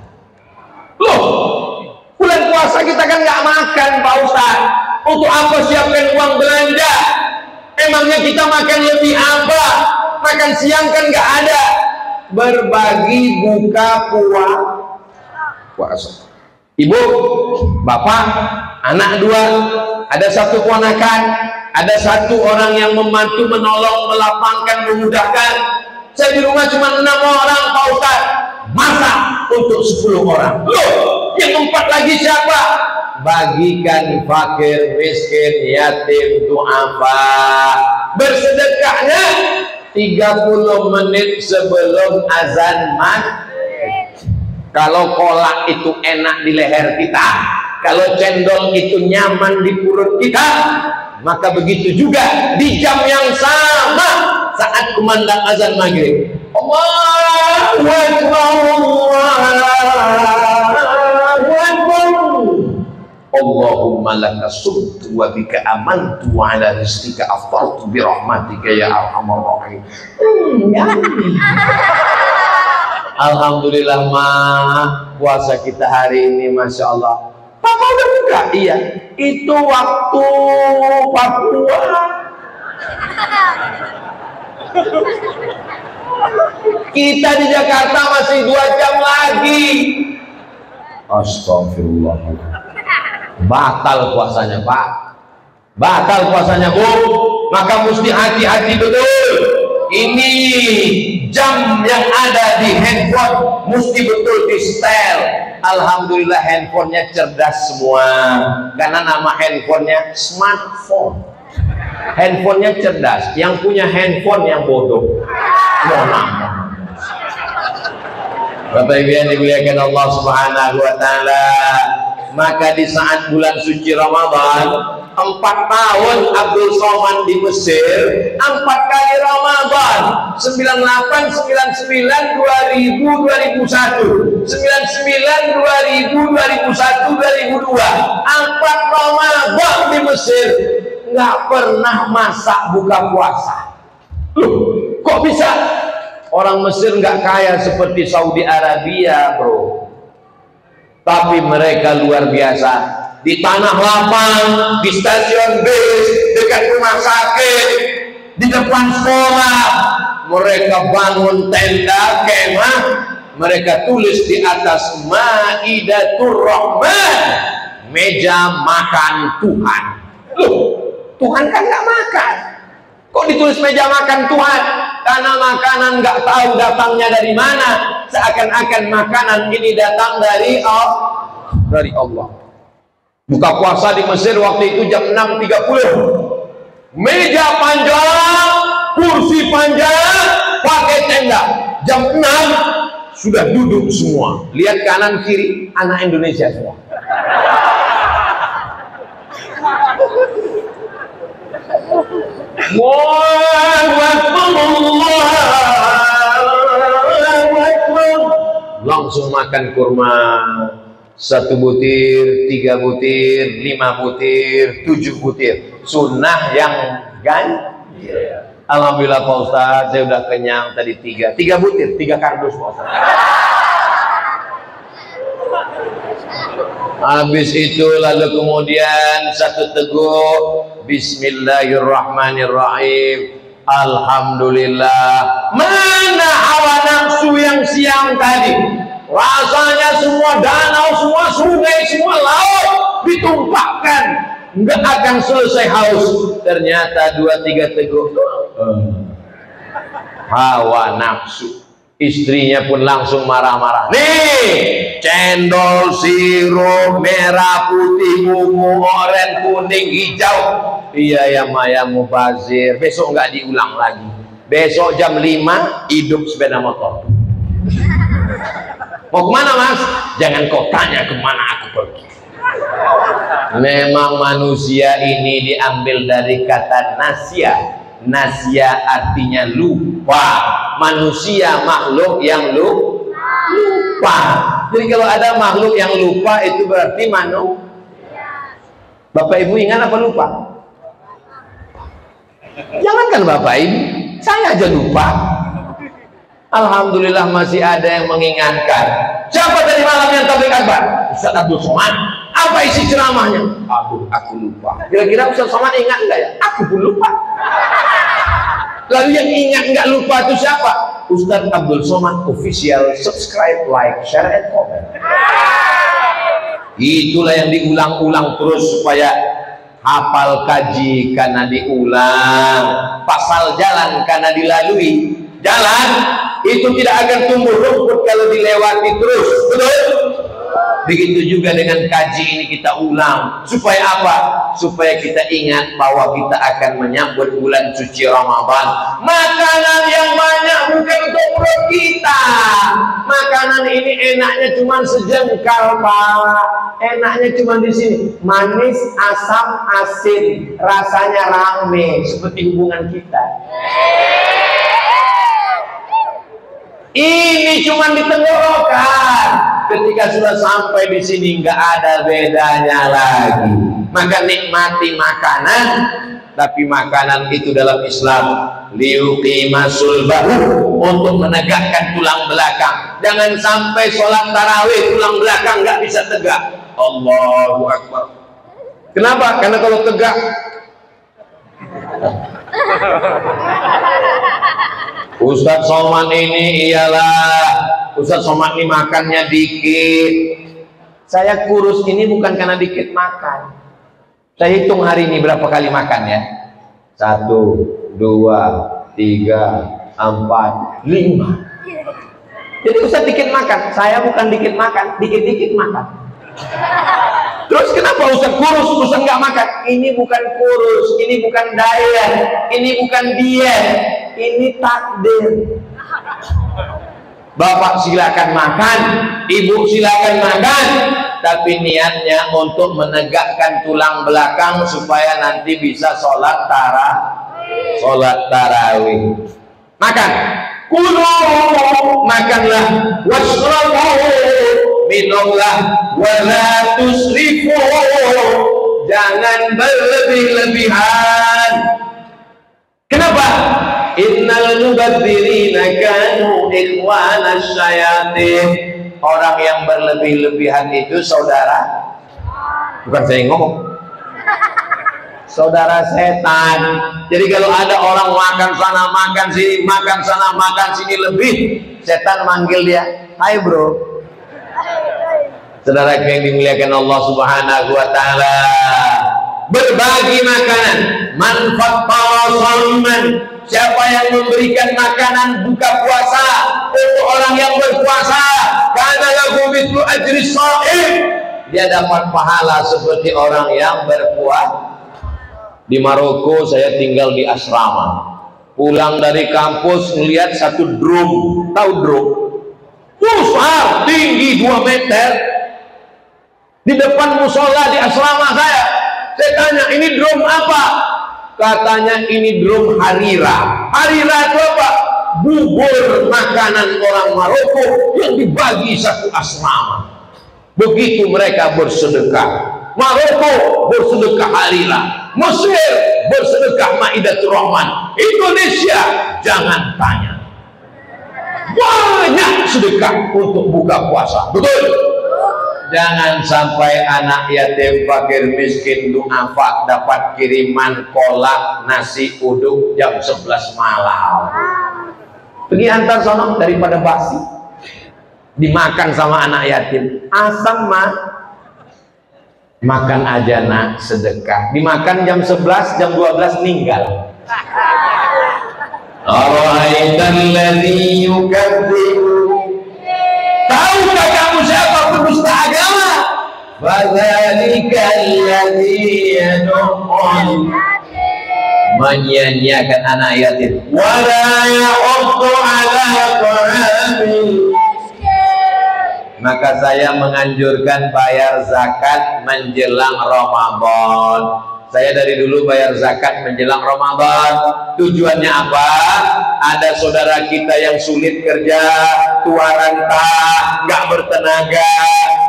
Loh, bulan puasa kita kan nggak makan Pak Ustaz. Untuk apa siapkan uang belanja? Emangnya kita makan lebih apa? Makan siang kan nggak ada. Berbagi buka puasa. Ibu, bapak, anak dua, ada satu ponakan, ada satu orang yang membantu, menolong, melapangkan, memudahkan. Saya di rumah cuma 6 orang Pak Ustaz, masak untuk 10 orang. Loh, yang 4 lagi siapa? Bagikan fakir, miskin, yatim, du'afa. Bersedekahnya 30 menit sebelum azan maghrib. Kalau kolak itu enak di leher kita, kalau cendol itu nyaman di perut kita, maka begitu juga di jam yang sama saat kumandang azan maghrib. Allahu Akbar, Allahu Akbar. Allahumma laka sumtu wa bika amantu wa ala rizqika aftartu bi rahmatika ya arhamar rahim. Alhamdulillah puasa kita hari ini Masya Allah. Papa udah buka? Iya. Itu waktu Papua. Kita di Jakarta masih 2 jam lagi. Astagfirullahaladzim. Batal puasanya Pak, batal puasanya Bu. Maka mesti hati-hati betul. Ini jam yang ada di handphone mesti betul di setel. Alhamdulillah handphonenya cerdas semua, karena nama handphonenya smartphone. Handphonenya cerdas, yang punya handphone yang bodoh. Bapak Ibu yang dimuliakan Allah Subhanahu wa taala, Maka di saat bulan suci Ramadan, 4 tahun Abdul Somad di Mesir, 4 kali Ramadan, 98, 99, 2000, 2001, 99, 2000, 2001, 2002, 4 Ramadan di Mesir, nggak pernah masak buka puasa. Loh, kok bisa? Orang Mesir nggak kaya seperti Saudi Arabia, bro. Tapi mereka luar biasa. Di tanah lapang, di stasiun bis, dekat rumah sakit, di depan sekolah, mereka bangun tenda, kemah, mereka tulis di atas Maidatur Rahman, meja makan Tuhan. Loh, Tuhan kan nggak makan. Kok ditulis meja makan Tuhan? Karena makanan nggak tahu datangnya dari mana. Seakan-akan makanan ini datang dari Allah. Buka puasa di Mesir waktu itu jam 6.30. Meja panjang, kursi panjang, pakai tenda. Jam 6 sudah duduk semua. Lihat kanan kiri, anak Indonesia semua. Langsung makan kurma, 1 butir, 3 butir, 5 butir, 7 butir. Sunnah yang ganjil. Alhamdulillah Pak Ustadz, saya udah kenyang tadi 3 butir, 3 kardus Pak Ustadz. Habis itu lalu kemudian 1 teguk Bismillahirrahmanirrahim. Alhamdulillah. Mana hawa nafsu yang siang tadi? Rasanya semua danau, semua sungai, semua laut ditumpahkan, nggak akan selesai haus. Ternyata 2-3 teguk hawa nafsu. Istrinya pun langsung marah-marah. Nih, cendol, sirup, merah, putih, ungu, oranye, kuning, hijau. Iya ya Maya Mubazir. Besok nggak diulang lagi. Besok jam 5 hidup sepeda motor. Mau kemana Mas? Jangan kau tanya kemana aku pergi. Memang manusia ini diambil dari kata nasya. Nasya artinya lupa. Manusia makhluk yang lupa. Jadi kalau ada makhluk yang lupa itu berarti manusia. Bapak Ibu ingat apa lupa? Jangankan Bapak Ibu, saya aja lupa. Alhamdulillah masih ada yang mengingatkan. Siapa tadi malam yang tabligh akbar? Ustaz Abdul Somad. Apa isi ceramahnya? Aduh, aku lupa. Kira-kira Ustaz Somad ingat enggak ya? Aku pun lupa. Lalu yang ingat enggak lupa itu siapa? Ustaz Abdul Somad official. Subscribe, like, share, and comment. Itulah yang diulang-ulang terus supaya hafal kaji karena diulang, pasal jalan karena dilalui. Jalan itu tidak akan tumbuh rumput kalau dilewati terus, betul? Begitu juga dengan kaji ini kita ulang. Supaya apa? Supaya kita ingat bahwa kita akan menyambut bulan suci Ramadan. Makanan yang banyak bukan untuk perut kita. Makanan ini enaknya cuma sejengkal, Pak. Enaknya cuma di sini. Manis, asam, asin. Rasanya rame seperti hubungan kita. Ini cuma di tenggorokan. Ketika sudah sampai di sini nggak ada bedanya lagi. Maka nikmati makanan, tapi makanan itu dalam Islam liuqimasul bahu, untuk menegakkan tulang belakang. Jangan sampai sholat tarawih tulang belakang nggak bisa tegak. Allahu Akbar. Kenapa? Karena kalau tegak Ustaz Somad ini Ustaz Somad ini makannya dikit. Saya kurus ini bukan karena dikit makan. Saya hitung hari ini berapa kali makan ya. 1, 2, 3, 4, 5. Jadi Ustaz dikit makan. Saya bukan dikit makan, dikit-dikit makan. Terus kenapa Ustaz kurus? Ustaz nggak makan. Ini bukan kurus, ini bukan diet, ini bukan diet, ini takdir. Bapak silakan makan, ibu silakan makan, tapi niatnya untuk menegakkan tulang belakang supaya nanti bisa sholat tarawih. Makan, kulu, makanlah, wasrabu, minumlah, wala tusrifu, jangan berlebih-lebihan. Kenapa? Innal mubadzirina kanu ikhwanas syayatin. Orang yang berlebih-lebihan itu saudara, bukan saya ngomong, saudara setan. Jadi kalau ada orang makan sana makan sini, makan sana makan sini lebih, setan manggil dia, hai bro. Saudara yang dimuliakan Allah Subhanahu wa taala, berbagi makanan, manfaat. Siapa yang memberikan makanan buka puasa untuk orang yang berpuasa, kana lahu mithlu ajri shaim, dia dapat pahala seperti orang yang berpuasa. Di Maroko saya tinggal di asrama. Pulang dari kampus melihat satu drum, tahu drum? Besar, tinggi 2 meter. Di depan musola di asrama saya. Saya tanya, ini drum apa? Katanya ini drum harira. Harira itu apa? Bubur makanan orang Maroko yang dibagi satu asrama. Begitu mereka bersedekah. Maroko bersedekah harira, Mesir bersedekah Maidatul Rahman, Indonesia jangan tanya, banyak sedekah untuk buka puasa. Betul. Jangan sampai anak yatim, fakir, miskin, duafa dapat kiriman kolak, nasi uduk jam 11 malam. Pergi antar sono daripada basi. Dimakan sama anak yatim. Asam mah. Makan aja nak, sedekah. Dimakan jam 11, jam 12 meninggal. Ara'aital ladzi yukadzibu. Tahukah kamu siapa pendusta agama? Fadzalikal ladzi yad'un, menyia-nyiakan anak yatim. Wala yahuddu ala ta'amil. Maka saya menganjurkan bayar zakat menjelang Ramadan. Saya dari dulu bayar zakat menjelang Ramadan. Tujuannya apa? Ada saudara kita yang sulit kerja, tua renta, nggak bertenaga,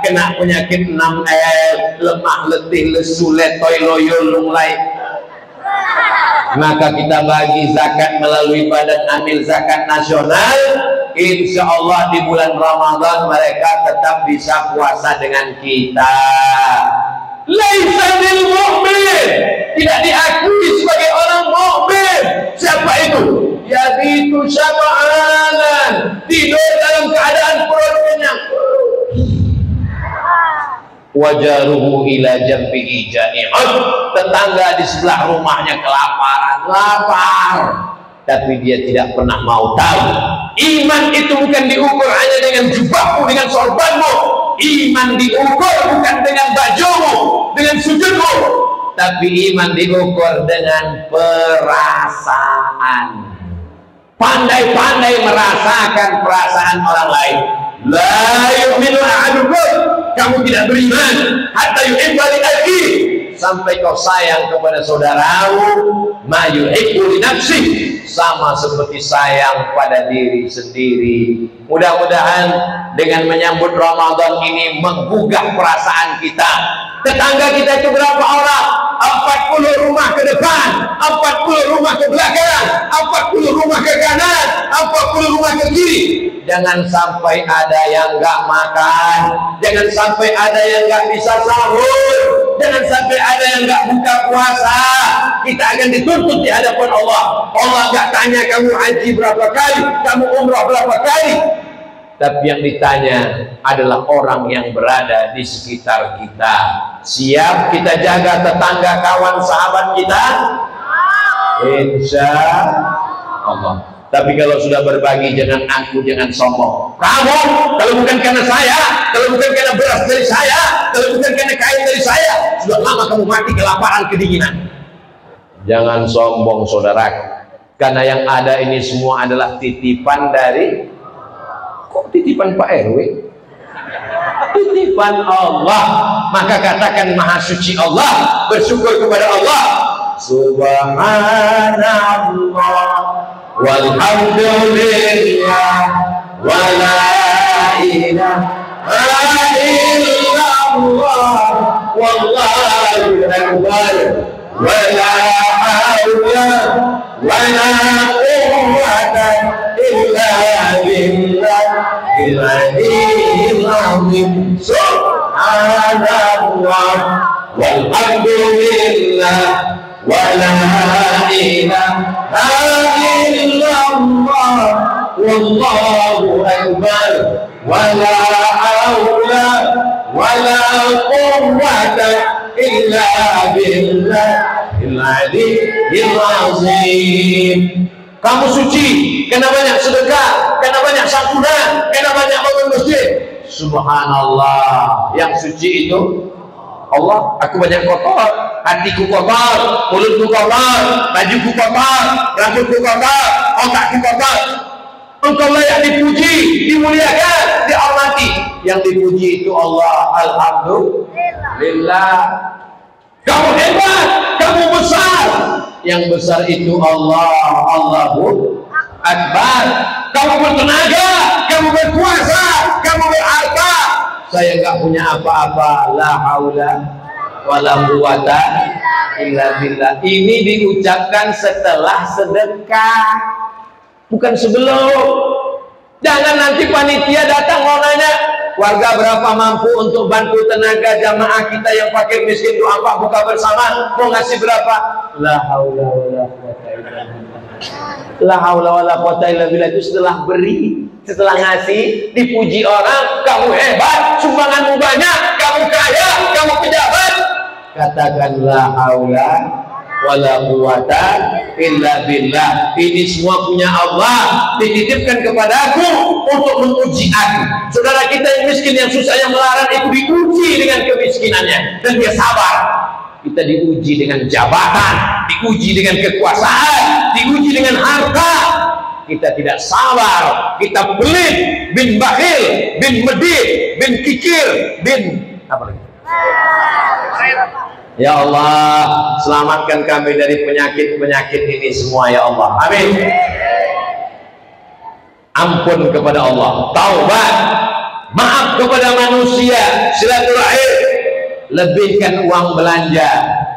kena penyakit 6L, lemah, letih, lesu, letoy, loyo, lunglai. Maka kita bagi zakat melalui Badan Amil Zakat Nasional. Insya Allah di bulan Ramadan mereka tetap bisa puasa dengan kita. Laisa bil mu'min, tidak diakui sebagai orang mukmin. Siapa itu? Yabitu syab'anan, tidur dalam keadaan perut kenyang. Wajaruhu ila jambihi jani'un, tetangga di sebelah rumahnya kelaparan, lapar, tapi dia tidak pernah mau tahu. Iman itu bukan diukur hanya dengan jubahmu, dengan sorbanmu. Iman diukur bukan dengan bajumu, dengan sujudmu, tapi iman diukur dengan perasaan. Pandai-pandai merasakan perasaan orang lain. La yu'minu ahadukum, kamu tidak beriman hatta yuhibba li akhihi, sampai kau sayang kepada saudaramu ma yuhibbu li nafsihi, sama seperti sayang pada diri sendiri. Mudah-mudahan dengan menyambut Ramadan ini menggugah perasaan kita. Tetangga kita itu berapa orang? 40 rumah ke depan, 40 rumah ke belakang, 40 rumah ke kanan, 40 rumah ke kiri. Jangan sampai ada yang nggak makan, jangan sampai ada yang nggak bisa sahur, jangan sampai ada yang nggak buka puasa. Kita akan dituntut di hadapan Allah. Allah nggak tanya kamu haji berapa kali, kamu umrah berapa kali, tapi yang ditanya adalah orang yang berada di sekitar kita. Siap kita jaga tetangga, kawan, sahabat kita? Insya Allah. Tapi kalau sudah berbagi jangan angkuh, jangan sombong. Kamu, kalau bukan karena saya, kalau bukan karena beras dari saya, kalau bukan karena kain dari saya, sudah lama kamu mati kelaparan, kedinginan. Jangan sombong saudaraku, karena yang ada ini semua adalah titipan dari, kok titipan Pak RW? Titipan depan Allah. Maka katakan maha suci Allah, bersyukur kepada Allah. Subhanallah walhamdulillah wala ilaha illallah wallahu akbar wala haula wala quwwata illa billahil aliyyil azim. Subhanallah walhamdulillah wala ilaha illallah wallahu akbar wala haula wala quwwata illa billahil aliyyil azim. Kamu suci karena banyak sedekah, karena banyak santunan, karena banyak bangun masjid. Subhanallah, yang suci itu Allah. Aku banyak kotor, hatiku kotor, mulutku kotor, bajuku kotor, rambutku kotor, otakku kotor. Engkau layak dipuji, dimuliakan, dihormati. Yang dipuji itu Allah. Alhamdulillah. Kamu hebat, kamu besar. Yang besar itu Allah. Allahu Akbar. Kamu bertenaga, kamu berkuasa, kamu berharta. Saya nggak punya apa-apa. La haula wala quwwata illa billah. Ini diucapkan setelah sedekah, bukan sebelum. Jangan nanti panitia datang mau nanya, warga berapa mampu untuk bantu tenaga jamaah kita yang fakir miskin doa apa buka bersama, mau ngasih berapa? La haula wala quwwata illa billah. La haula wala quwwata illa billah itu setelah beri, setelah ngasih, dipuji orang, kamu hebat, sumbanganmu banyak, kamu kaya, kamu pejabat. Katakan la haula wala quwwata illa billah. Ini semua punya Allah, dititipkan kepadaku untuk menguji aku. Saudara kita yang miskin, yang susah, yang melarat itu diuji dengan kemiskinannya dan dia sabar. Kita diuji dengan jabatan, diuji dengan kekuasaan, diuji dengan harta. Kita tidak sabar, kita pelit, bin bakhil, bin medit, bin kikir, bin apa lagi? Ya Allah, selamatkan kami dari penyakit-penyakit ini semua ya Allah. Amin. Ampun kepada Allah, taubat, maaf kepada manusia, silaturahim, lebihkan uang belanja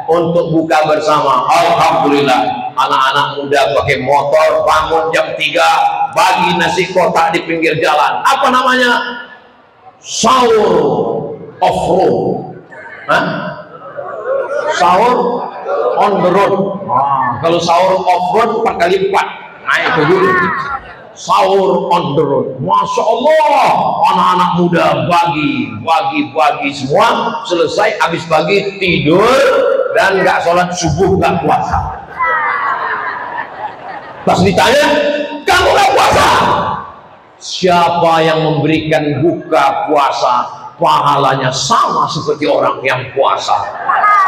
untuk buka bersama. Alhamdulillah, anak-anak muda pakai motor bangun jam 3 bagi nasi kotak di pinggir jalan. Apa namanya? Sahur off-road. Hah? Sahur on the road. Kalau sahur off-road 4 kali 4 naik ke gunung. Sahur on the road. Masya Allah, anak-anak muda bagi semua. Selesai habis bagi tidur dan nggak sholat subuh, nggak puasa. Pas ditanya, kamu nggak puasa? Siapa yang memberikan buka puasa pahalanya sama seperti orang yang puasa,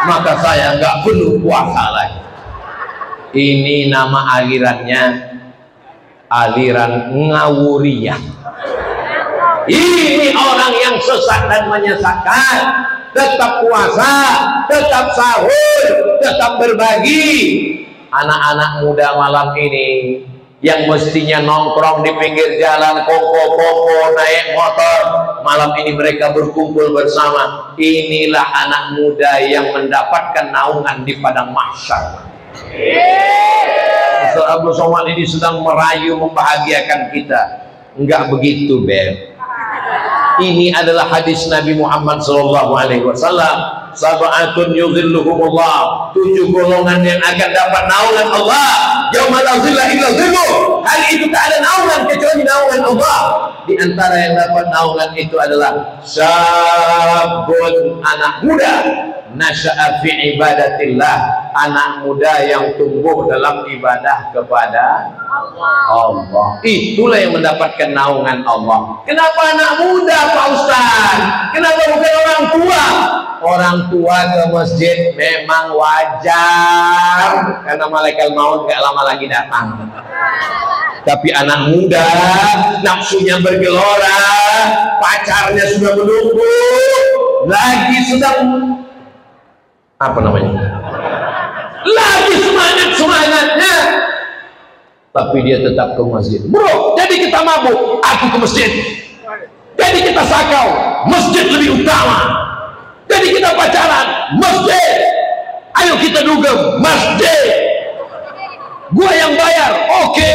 maka saya nggak perlu puasa lagi. Ini nama alirannya aliran ngawuriyah. Ini orang yang sesat dan menyesatkan. Tetap puasa, tetap sahur, tetap berbagi. Anak-anak muda malam ini yang mestinya nongkrong di pinggir jalan, kongko-kongko, naik motor, malam ini mereka berkumpul bersama. Inilah anak muda yang mendapatkan naungan di padang mahsyar. Ustaz Abdul Somad ini sedang merayu membahagiakan kita. Enggak begitu, Beb. Ini adalah hadis Nabi Muhammad SAW. Sab'atun yuzilluhumullah, 7 golongan yang akan dapat naungan Allah. Yauma la zilla illa zilluh. Hari itu tak ada naungan kecuali naungan Allah. Di antara yang dapat naungan itu adalah syabun, anak muda, nasya'a fi ibadatillah, anak muda yang tumbuh dalam ibadah kepada Allah. Itulah yang mendapatkan naungan Allah. Kenapa anak muda, Pak Ustaz? Kenapa bukan orang tua? Orang tua ke masjid memang wajar karena malaikat maut gak lama lagi datang. Tapi anak muda nafsunya bergelora, pacarnya sudah menunggu, lagi sedang apa namanya? Lagi semangatnya, tapi dia tetap ke masjid. Bro, jadi kita mabuk, aku ke masjid. Jadi kita sakau, masjid lebih utama. Jadi kita pacaran, masjid. Ayo kita dugem, masjid. Gua yang bayar, oke.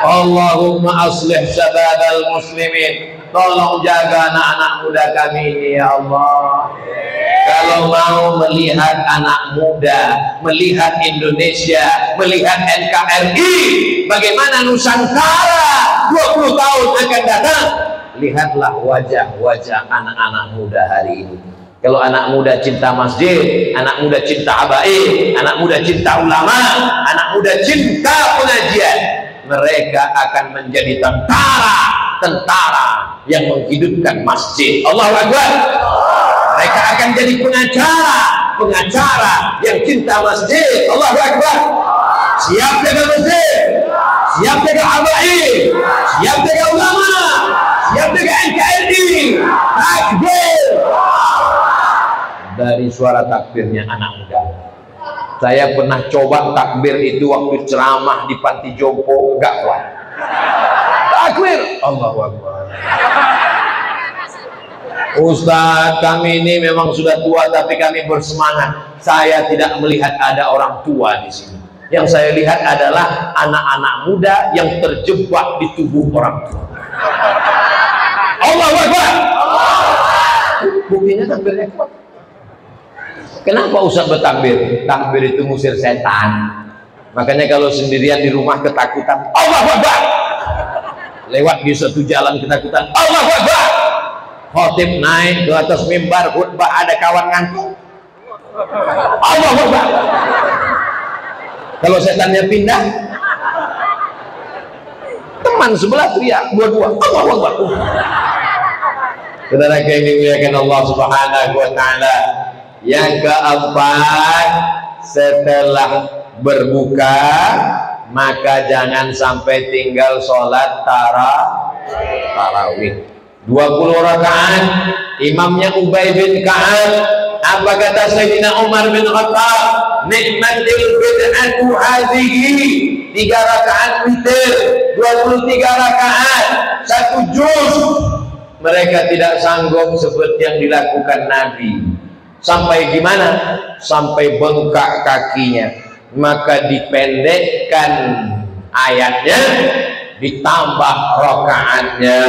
Allahumma aslih syababal muslimin. Tolong jaga anak-anak muda kami ini ya Allah. Kalau mau melihat anak muda, melihat Indonesia, melihat NKRI, bagaimana Nusantara 20 tahun akan datang, lihatlah wajah-wajah anak-anak muda hari ini. Kalau anak muda cinta masjid, anak muda cinta habaib, anak muda cinta ulama, anak muda cinta pengajian, mereka akan menjadi tentara yang menghidupkan masjid. Allahu Akbar. Mereka akan jadi pengacara yang cinta masjid. Allahu Akbar. Siap jaga masjid, siap jaga habaib, siap jaga ulama, siap jaga NKRI. Takbir. Dari suara takbirnya anak muda. Saya pernah coba takbir itu waktu ceramah di panti jompo, enggak kuat. Takbir, Allahu Akbar. Ustaz, kami ini memang sudah tua tapi kami bersemangat. Saya tidak melihat ada orang tua di sini. Yang saya lihat adalah anak-anak muda yang terjebak di tubuh orang tua. Allahu Akbar. Buktinya takbirnya kuat. Kenapa Ustaz bertakbir? Takbir itu ngusir setan. Makanya kalau sendirian di rumah ketakutan, Allahu Akbar. Lewat di suatu jalan ketakutan, Allahu Akbar. Khotib naik ke atas mimbar khutbah, ada kawan ngantuk, Allahu Akbar. Kalau setannya pindah, teman sebelah teriak dua-dua, Allahu Akbar. Saudara yang dimuliakan Allah Subhanahu wa taala, yang keempat, setelah berbuka maka jangan sampai tinggal sholat tarawih 20 rakaat. Imamnya Ubay bin Ka'ab. Apa kata Sayyidina Umar bin Khattab? Nikmatil bid'atu hadhihi. 3 rakaat witir, 23 rakaat, 1 juz. Mereka tidak sanggup seperti yang dilakukan Nabi. Sampai gimana? Sampai bengkak kakinya. Maka dipendekkan ayatnya, ditambah rakaatnya.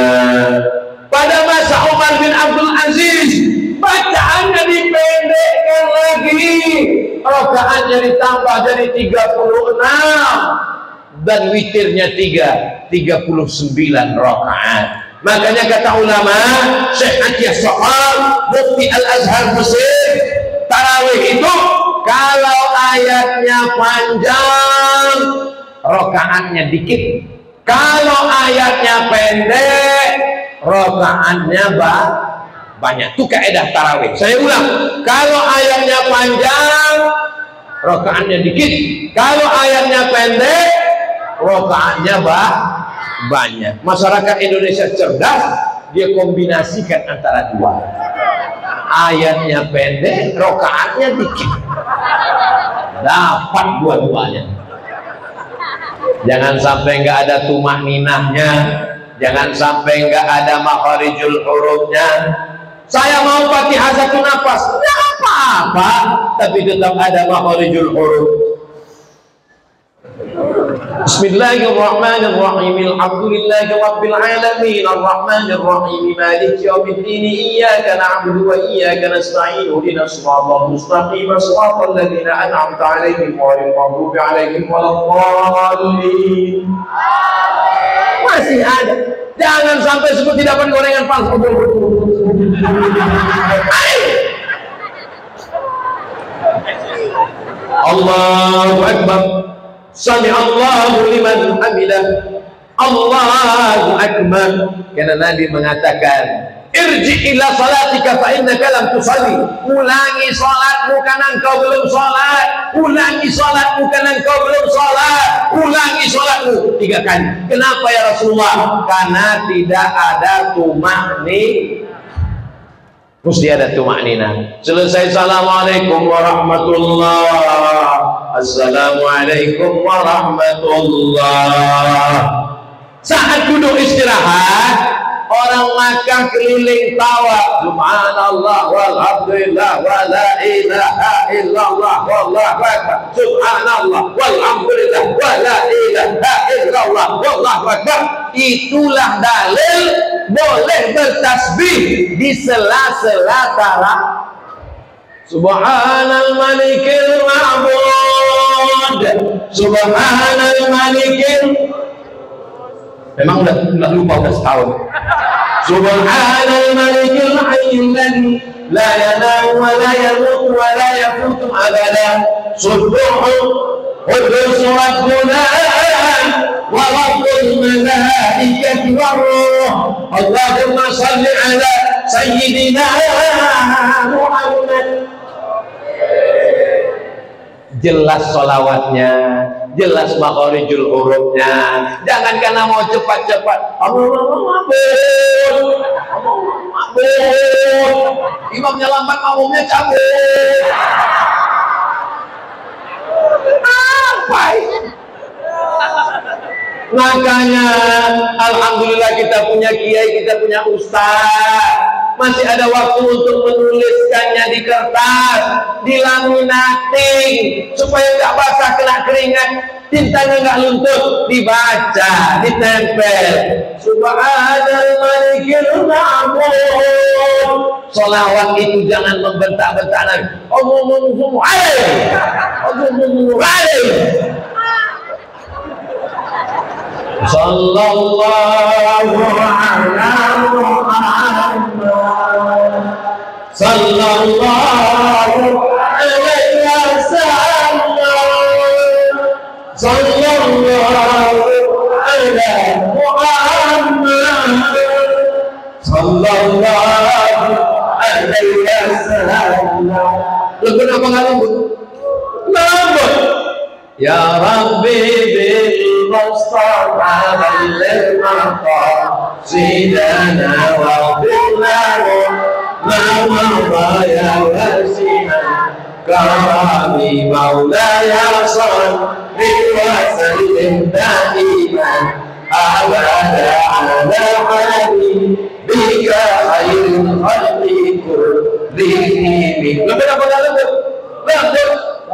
Pada masa Umar bin Abdul Aziz, bacaannya dipendekkan lagi, rakaatnya ditambah jadi 36 dan witirnya 39 rakaat. Makanya kata ulama, Syekh Atiyah Soal, Mufti Al-Azhar Mesir, tarawih itu kalau ayatnya panjang, rakaatnya dikit. Kalau ayatnya pendek, rakaatnya banyak. Itu kaidah tarawih. Saya ulang, kalau ayatnya panjang, rakaatnya dikit. Kalau ayatnya pendek, rakaatnya banyak. Masyarakat Indonesia cerdas, dia kombinasikan antara dua. Ayatnya pendek, rakaatnya dikit. Dapat dua-duanya. Jangan sampai nggak ada tumakninahnya, jangan sampai nggak ada makharijul hurufnya. Saya mau Fatihah 1 nafas, nggak apa-apa, tapi tetap ada makharijul huruf. Bismillahirrahmanirrahim. Alhamdulillahi rabbil alamin, arrahmanir rahim, maliki yaumiddin, iyyaka na'budu wa iyyaka nasta'in, ihdinas siratal mustaqim, siratal ladzina an'amta 'alaihim ghairil maghdubi 'alaihim waladdallin. Masih ada. Jangan sampai seperti dapat gorengan palsu. Allahu Akbar. Sami Allahu liman hamidah. Allahu Akbar. Karena Nabi mengatakan, irji ila salatika fa innaka lam tusalli. Ulangi salatmu karena engkau belum salat. Ulangi salatmu karena engkau belum salat. Ulangi salatmu 3 kali. Kenapa ya Rasulullah? Karena tidak ada tumakni. Mesti ada tumaknina. Selesai assalamualaikum warahmatullah. Assalamualaikum warahmatullah. Saat duduk istirahat, orang Makkah keliling tawa. Subhanallah walhamdulillah wa la ilaha illallah wallahu akbar. Subhanallah walhamdulillah wa la ilaha illallah wallahu akbar. Itulah dalil boleh bertasbih di sela-sela tarawih. Subhanal malikil ma'bud. Subhanal malikil. Memang udah lupa, udah setahun. Subhanal malikil hayyul ladzi la yanam wa la yamut wa la yafutu abada. Subbuhun qudus rabbuna wa rabbul malaikati war ruh. Allahumma shalli ala sayyidina Muhammad. Jelas sholawatnya, jelas makhorijul hurufnya. Jangan karena mau cepat-cepat imamnya lambat, makmumnya cabut. Apa ini? Makanya alhamdulillah kita punya kiai, kita punya ustaz. Masih ada waktu untuk menuliskannya di kertas, dilaminating supaya nggak basah kena keringat, tintanya nggak luntur, dibaca, ditempel. Subhanal malikil ma'bud. Sholawat itu jangan membentak-bentak lagi. Allahumma sallallahu ala Muhammad sallallahu alaihi wasallam sallallahu ala Muhammad sallallahu alaihi wasallam. Lagu apa lagu? Lagu Ya Rabbi bil Mustafa balil maqasidana wa billahu ma ya wasi'an karami maulaya salli wa sallim daiman abada ala habibika khairul khalqi kullihim. Lebih apa lagi?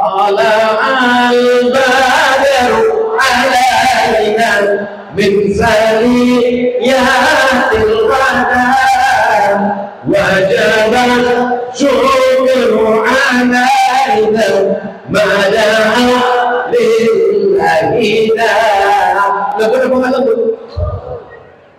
Tala'al badru alaina min saliyatil ghadam wajaba syukru alaina mada'a lillahina.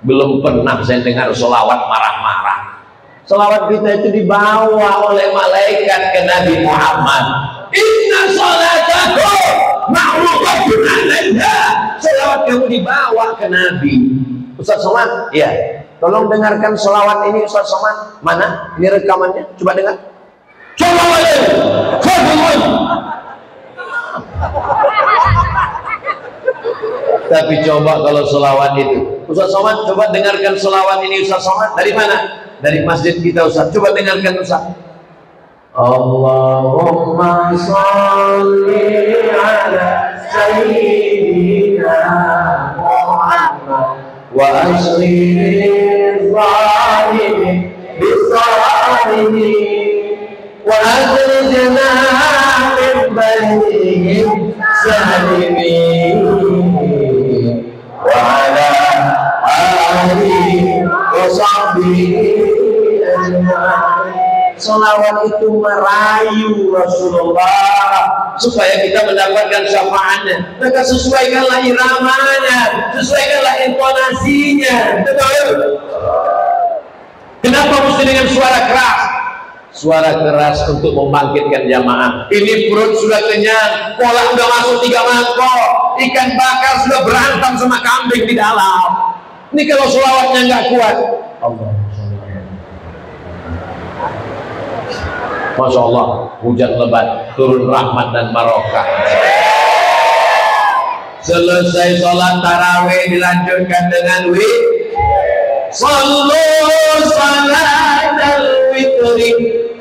Belum pernah saya dengar sholawat marah-marah. Sholawat kita itu dibawa oleh malaikat ke Nabi Muhammad. Inna sholatakum ma'rufatun 'alaina. Sholawat kamu dibawa ke Nabi. Ustaz Somad, ya, tolong dengarkan sholawat ini Ustaz Somad. Mana? Ini rekamannya, coba dengar. Coba Tapi coba kalau sholawat itu, Ustaz Somad, coba dengarkan sholawat ini Ustaz Somad. Dari mana? Dari masjid kita Ustaz. Coba dengarkan Ustaz. Allahumma sholli ala sayyidina Muhammad wa ashril zalimin bisalimin wa akhrijna min bainihim salimin wa ala alihi wa sahbihi ajma'in. Sholawat itu merayu Rasulullah supaya kita mendapatkan syafaatnya. Maka sesuaikanlah iramanya, sesuaikanlah intonasinya. Betul? Kenapa mesti dengan suara keras? Suara keras untuk membangkitkan jamaah. Ini perut sudah kenyang, kolak sudah masuk 3 mangkok, ikan bakar sudah berantem sama kambing di dalam. Ini kalau sholawatnya nggak kuat, Allah Masya Allah, hujan lebat, turun rahmat dan barokah. Selesai sholat tarawih dilanjutkan dengan Sallu salatal witri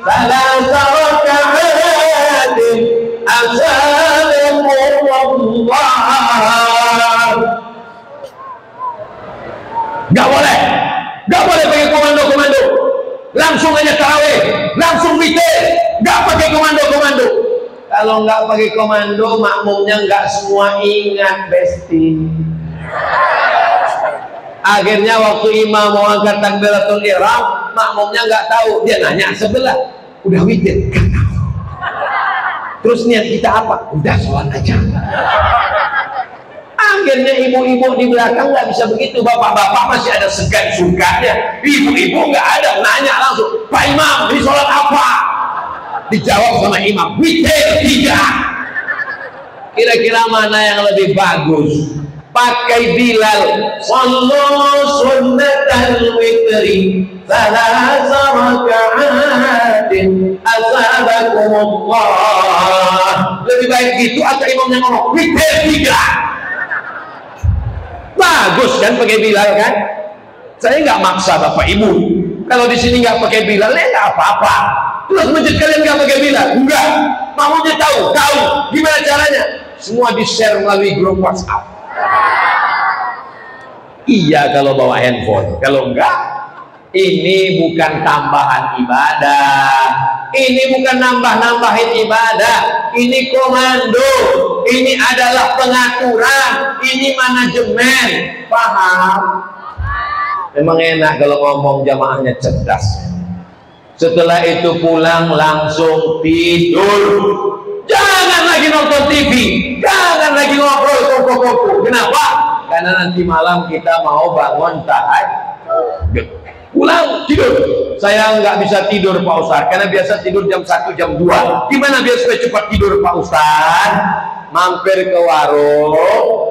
salasa raka'atin asalamullah. Gak boleh pakai komando-komando, langsung aja tarawih, langsung witir, gak pakai komando-komando. Kalau nggak pakai komando, makmumnya nggak semua ingat, besti. Akhirnya waktu imam mau angkat takbiratul ihram, makmumnya nggak tahu. Dia nanya sebelah, udah witir? Nggak tahu. Terus niat kita apa? Udah sholat aja. Akhirnya ibu-ibu di belakang nggak bisa begitu. Bapak-bapak masih ada segan-sugannya. Ibu-ibu nggak ada, nanya langsung, Pak Imam, ini sholat apa? Dijawab sama imam, witir 3. Kira-kira mana yang lebih bagus? Pakai Bilal, sallu sunnatal witri salasa raka'atin asabakumullah. Lebih baik gitu atau imamnya ngomong witir 3? Bagus kan pakai Bilal kan? Saya nggak maksa bapak ibu. Kalau di sini nggak pakai Bilal, ya nggak apa-apa. Terus masjid kalian nggak pakai Bilal? Enggak. Makmumnya tahu. Gimana caranya? Semua di-share melalui grup WhatsApp. Iya kalau bawa handphone. Kalau enggak, ini bukan tambahan ibadah. Ini bukan nambah-nambahin ibadah. Ini komando. Ini adalah pengaturan. Ini manajemen. Paham? Memang enak kalau ngomong jamaahnya cerdas. Setelah itu pulang langsung tidur. Jangan lagi nonton TV, jangan lagi ngobrol koko-koko. Kenapa? Karena nanti malam kita mau bangun tahajud. Pulang tidur. Saya nggak bisa tidur Pak Ustadz, karena biasa tidur jam 1, jam 2. Gimana biar supaya cepat tidur Pak Ustadz? Mampir ke warung,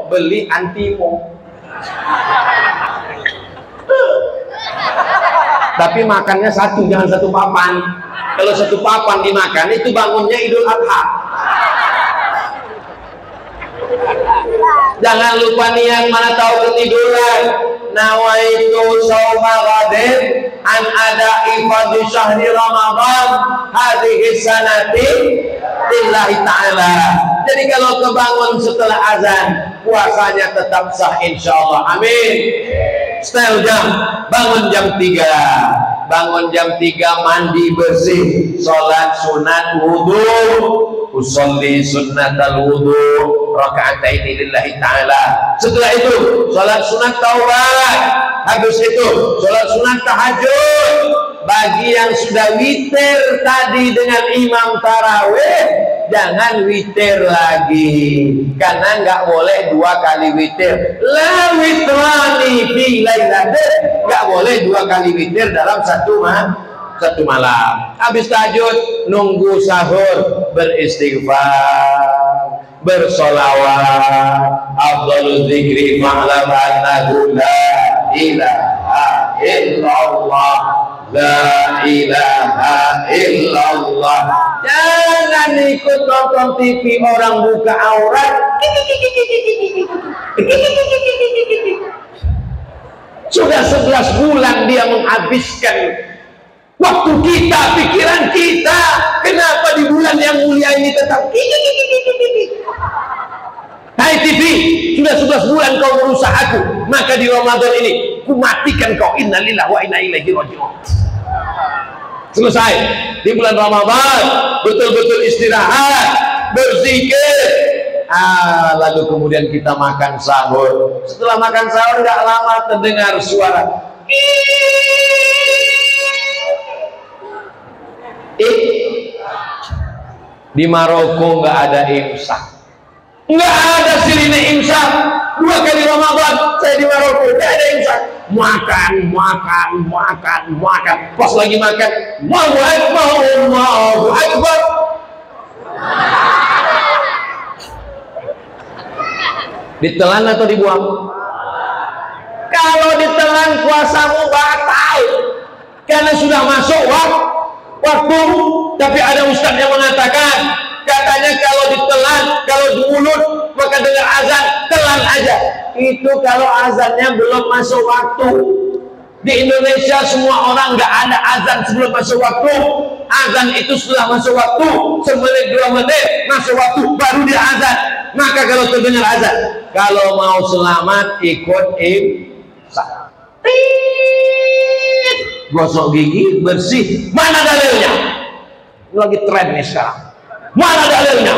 beli antimo. Tapi makannya satu, jangan satu papan. Kalau satu papan dimakan, itu bangunnya Idul Adha. Jangan lupa niat, mana tahu ketiduran. Nawaitu shauma ghadin an ada'i fardhi syahri Ramadan hadhihi sanati lillahi ta'ala. Jadi kalau kebangun setelah azan, puasanya tetap sah insyaallah. Amin. Style jam, bangun jam 3. Bangun jam 3, mandi bersih, sholat sunat wudhu, usolli sunnatal wudhu, raka'ataini lillahi ta'ala. Setelah itu sholat sunat taubat. Habis itu sholat sunat tahajud. Bagi yang sudah witir tadi dengan imam tarawih, jangan witir lagi, karena nggak boleh 2 kali witir. La witrani fi lailatin, nggak boleh 2 kali witir dalam satu malam. Habis tahajud nunggu sahur, beristighfar, bersolawat. Afdhalul dzikri ma'lam annahu la ilaha illallah, la ilaha illallah. Jangan ikut nonton TV orang buka aurat. Sudah 11 bulan dia menghabiskan waktu kita, pikiran kita. Kenapa di bulan yang mulia ini tetap Hai TV, sudah 11 bulan kau merusak aku, maka di Ramadan ini ku matikan kau. Innalillahi wa inna ilaihi raji'un. Selesai di bulan Ramadan, betul-betul istirahat, berzikir. Lalu kemudian kita makan sahur. Setelah makan sahur nggak lama terdengar suara di Maroko nggak ada imsak, nggak ada sirine imsak. 2 kali Ramadan saya di Maroko nggak ada imsak. Makan. Pas lagi makan, Allahu Akbar. Ditelan atau dibuang? Kalau ditelan puasamu batal, karena sudah masuk waktu. Tapi ada ustaz yang mengatakan, katanya kalau ditelan, kalau di mulut maka dengar azan, telan aja. Itu kalau azannya belum masuk waktu. Di Indonesia semua orang nggak ada azan sebelum masuk waktu. Azan itu setelah masuk waktu, semenit 2 menit masuk waktu baru dia azan. Maka kalau terdengar azan, kalau mau selamat ikut imsak. Gosok gigi bersih. Mana dalilnya? Lagi tren nih sekarang. Mana dalilnya?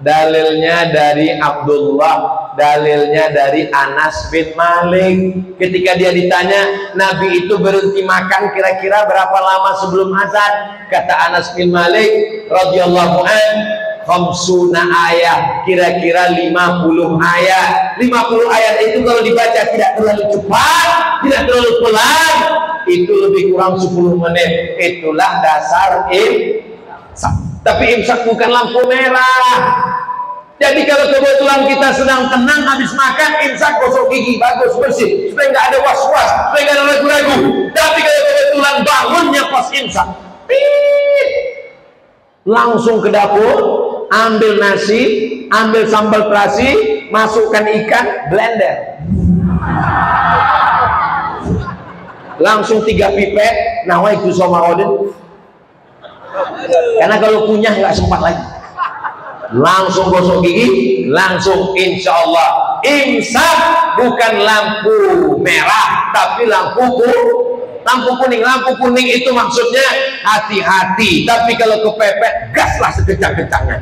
Dalilnya dari Abdullah, dalilnya dari Anas bin Malik. Ketika dia ditanya, Nabi itu berhenti makan kira-kira berapa lama sebelum azan? Kata Anas bin Malik radhiyallahu an, khamsuna ayat, kira-kira 50 ayat. 50 ayat itu kalau dibaca tidak terlalu cepat, tidak terlalu pelan, itu lebih kurang 10 menit. Itulah dasar imsak. Tapi imsak bukan lampu merah. Jadi kalau kebetulan kita sedang tenang habis makan, imsak gosok gigi bagus bersih supaya nggak ada was-was, supaya nggak ada ragu-ragu. Tapi kalau kebetulan bangunnya pas imsak, langsung ke dapur, ambil nasi, ambil sambal terasi, masukkan ikan, blender, langsung 3 pipet, nawaitu Somahodin. Karena kalau kunyah nggak sempat lagi, langsung gosok gigi, langsung insya Allah. Imsak bukan lampu merah, tapi lampu kuning. Lampu kuning itu maksudnya hati-hati, tapi kalau kepepet gaslah sekejap-kejapnya.